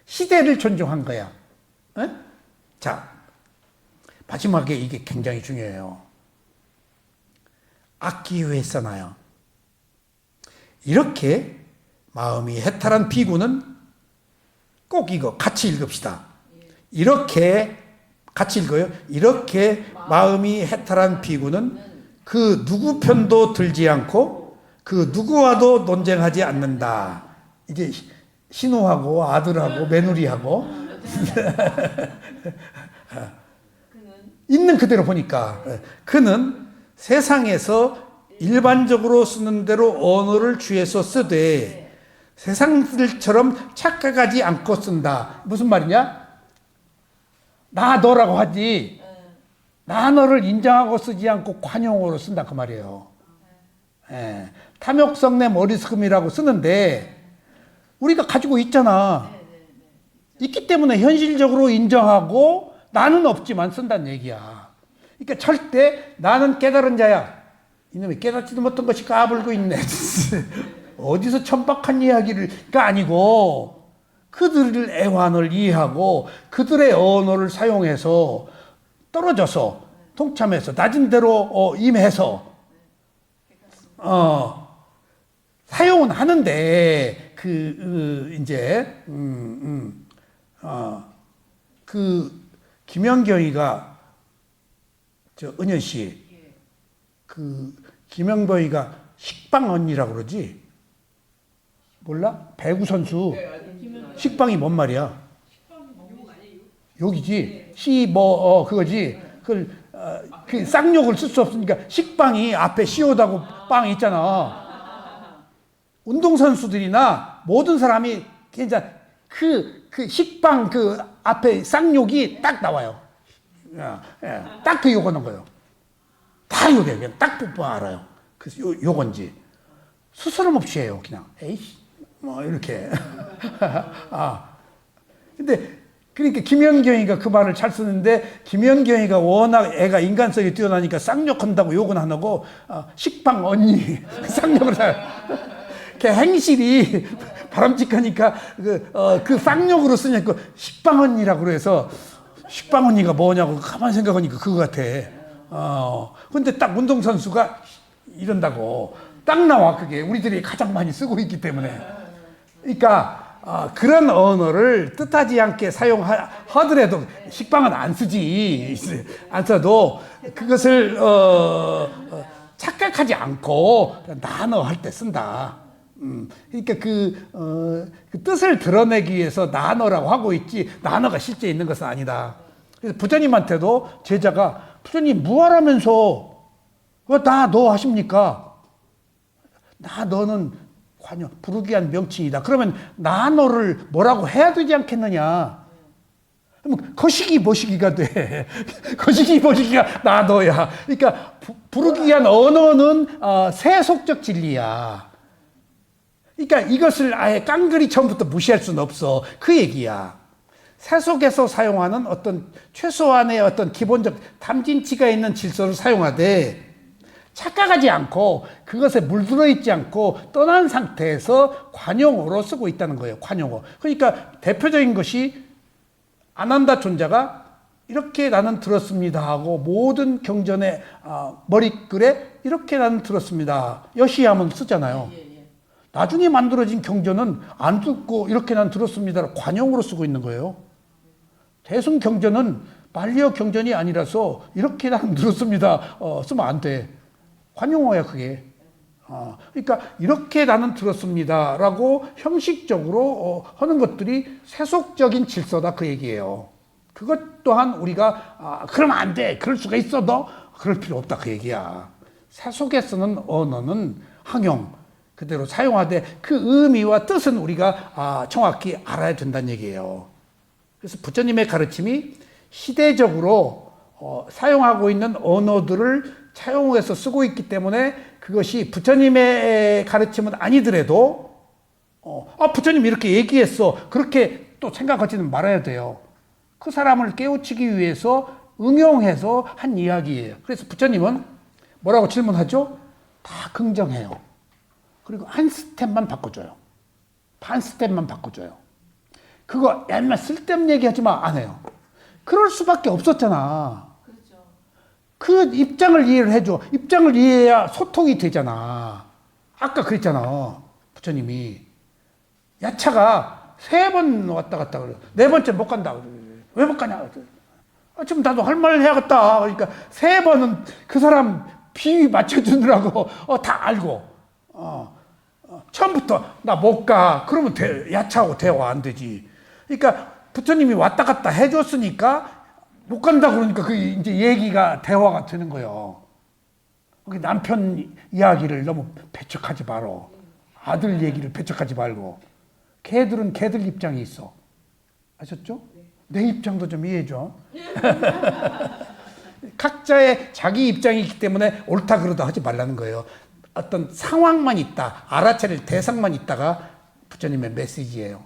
시대를 존중한 거야. 에? 자, 마지막에 이게 굉장히 중요해요. 악기유에 써놔요. 이렇게 마음이 해탈한 비구는 꼭 이거 같이 읽읍시다. 이렇게 같이 읽어요. 이렇게 마음이 해탈한 비구는 그 누구 편도 들지 않고 그 누구와도 논쟁하지 않는다. 이게 신우하고 아들하고 며느리하고 있는 그대로 보니까, 그는 세상에서 일반적으로 쓰는 대로 언어를 취해서 쓰되 세상들처럼 착각하지 않고 쓴다. 무슨 말이냐? 나 너라고 하지, 나 너를 인정하고 쓰지 않고 관용어로 쓴다 그 말이에요. 예. 탐욕성 내 머리스금이라고 쓰는데 우리가 가지고 있잖아. 있기 때문에 현실적으로 인정하고 나는 없지만 쓴다는 얘기야. 그러니까 절대 나는 깨달은 자야. 이놈이 깨닫지도 못한 것이 까불고 있네. 어디서 천박한 이야기가 아니고 그들의 애환을 이해하고 그들의 언어를 사용해서 떨어져서 동참해서 낮은 대로 임해서 사용은 하는데 이제 김영경이가 은현 씨 김영경이가 식빵 언니라고 그러지? 몰라? 배구 선수. 식빵이 뭔 말이야? 욕이지. 그거지. 그 쌍욕을 쓸 수 없으니까 식빵이 앞에 시오다고 빵 있잖아. 운동선수들이나 모든 사람이 진짜 그 식빵 그 앞에 쌍욕이 딱 나와요. 딱 그 욕하는 거예요. 다 욕해. 그냥 딱 보고 알아요. 그래서 욕언지. 스스럼 없이 해요. 그냥. 에이씨. 이렇게. 근데 그러니까 김연경이가 그 말을 잘 쓰는데 김연경이가 워낙 애가 인간성이 뛰어나니까 쌍욕한다고 욕은 안 하고 식빵 언니 쌍욕을 해요. 그 행실이 바람직하니까 그 쌍욕으로 쓰니까 식빵 언니라고 그래서 식빵 언니가 뭐냐고 가만히 생각하니까 그거 같아. 근데 딱 운동선수가 이런다고 딱 나와. 그게 우리들이 가장 많이 쓰고 있기 때문에. 그러니까 그런 언어를 뜻하지 않게 사용하더라도 식빵은 안 쓰지. 안 써도 그것을 착각하지 않고 나너 할 때 쓴다. 그러니까 그 뜻을 드러내기 위해서 나너라고 하고 있지 나너가 실제 있는 것은 아니다. 그래서 부처님한테도 제자가 부처님 무하라면서 왜 나 너 하십니까? 나 너는 관여 부르기한 명칭이다. 그러면 나 너를 뭐라고 해야 되지 않겠느냐? 그럼 거시기 모시기가 돼. 거시기 모시기가 나 너야. 그러니까 부르기한 언어는 세속적 진리야. 그러니까 이것을 아예 깡그리 처음부터 무시할 수는 없어. 그 얘기야. 세속에서 사용하는 어떤 최소한의 어떤 기본적 탐진치가 있는 질서를 사용하되 착각하지 않고 그것에 물들어 있지 않고 떠난 상태에서 관용어로 쓰고 있다는 거예요. 관용어. 그러니까 대표적인 것이 아난다 존자가 이렇게 나는 들었습니다 하고 모든 경전의 머리글에 이렇게 나는 들었습니다. 여시하면 쓰잖아요. 나중에 만들어진 경전은 안 듣고 이렇게 난 들었습니다를 관용으로 쓰고 있는 거예요. 대승 경전은 발리어 경전이 아니라서 이렇게 난 들었습니다 쓰면 안 돼. 관용어야 그게. 그러니까 이렇게 나는 들었습니다라고 형식적으로 하는 것들이 세속적인 질서다 그 얘기예요. 그것 또한 우리가 그러면 안 돼. 그럴 수가 있어 너? 그럴 필요 없다 그 얘기야. 세속에 쓰는 언어는 항용 그대로 사용하되 그 의미와 뜻은 우리가 정확히 알아야 된다는 얘기예요. 그래서 부처님의 가르침이 시대적으로 사용하고 있는 언어들을 차용해서 쓰고 있기 때문에 그것이 부처님의 가르침은 아니더라도 부처님이 이렇게 얘기했어 그렇게 또 생각하지는 말아야 돼요. 그 사람을 깨우치기 위해서 응용해서 한 이야기예요. 그래서 부처님은 뭐라고 질문하죠? 다 긍정해요. 그리고 한 스텝만 바꿔줘요. 반 스텝만 바꿔줘요. 그거 옛날 쓸데없는 얘기하지 마 안 해요. 그럴 수밖에 없었잖아. 그 입장을 이해를 해줘. 입장을 이해해야 소통이 되잖아. 아까 그랬잖아. 부처님이. 야차가 3번 왔다 갔다 그래. 4번째 못 간다 그래. 왜 못 가냐. 지금 나도 할 말을 해야겠다. 그러니까 3번은 그 사람 비위 맞춰주느라고 다 알고. 처음부터 나 못 가. 그러면 야차하고 대화 안 되지. 그러니까 부처님이 왔다 갔다 해줬으니까 못 간다 그러니까 그 이제 얘기가 대화가 되는 거예요. 남편 이야기를 너무 배척하지 말어. 아들 얘기를 배척하지 말고. 걔들은 걔들 입장이 있어. 아셨죠? 내 입장도 좀 이해해줘. 각자의 자기 입장이 있기 때문에 옳다 그러다 하지 말라는 거예요. 어떤 상황만 있다. 알아차릴 대상만 있다가 부처님의 메시지예요.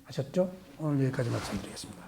아셨죠? 오늘 여기까지 말씀드리겠습니다.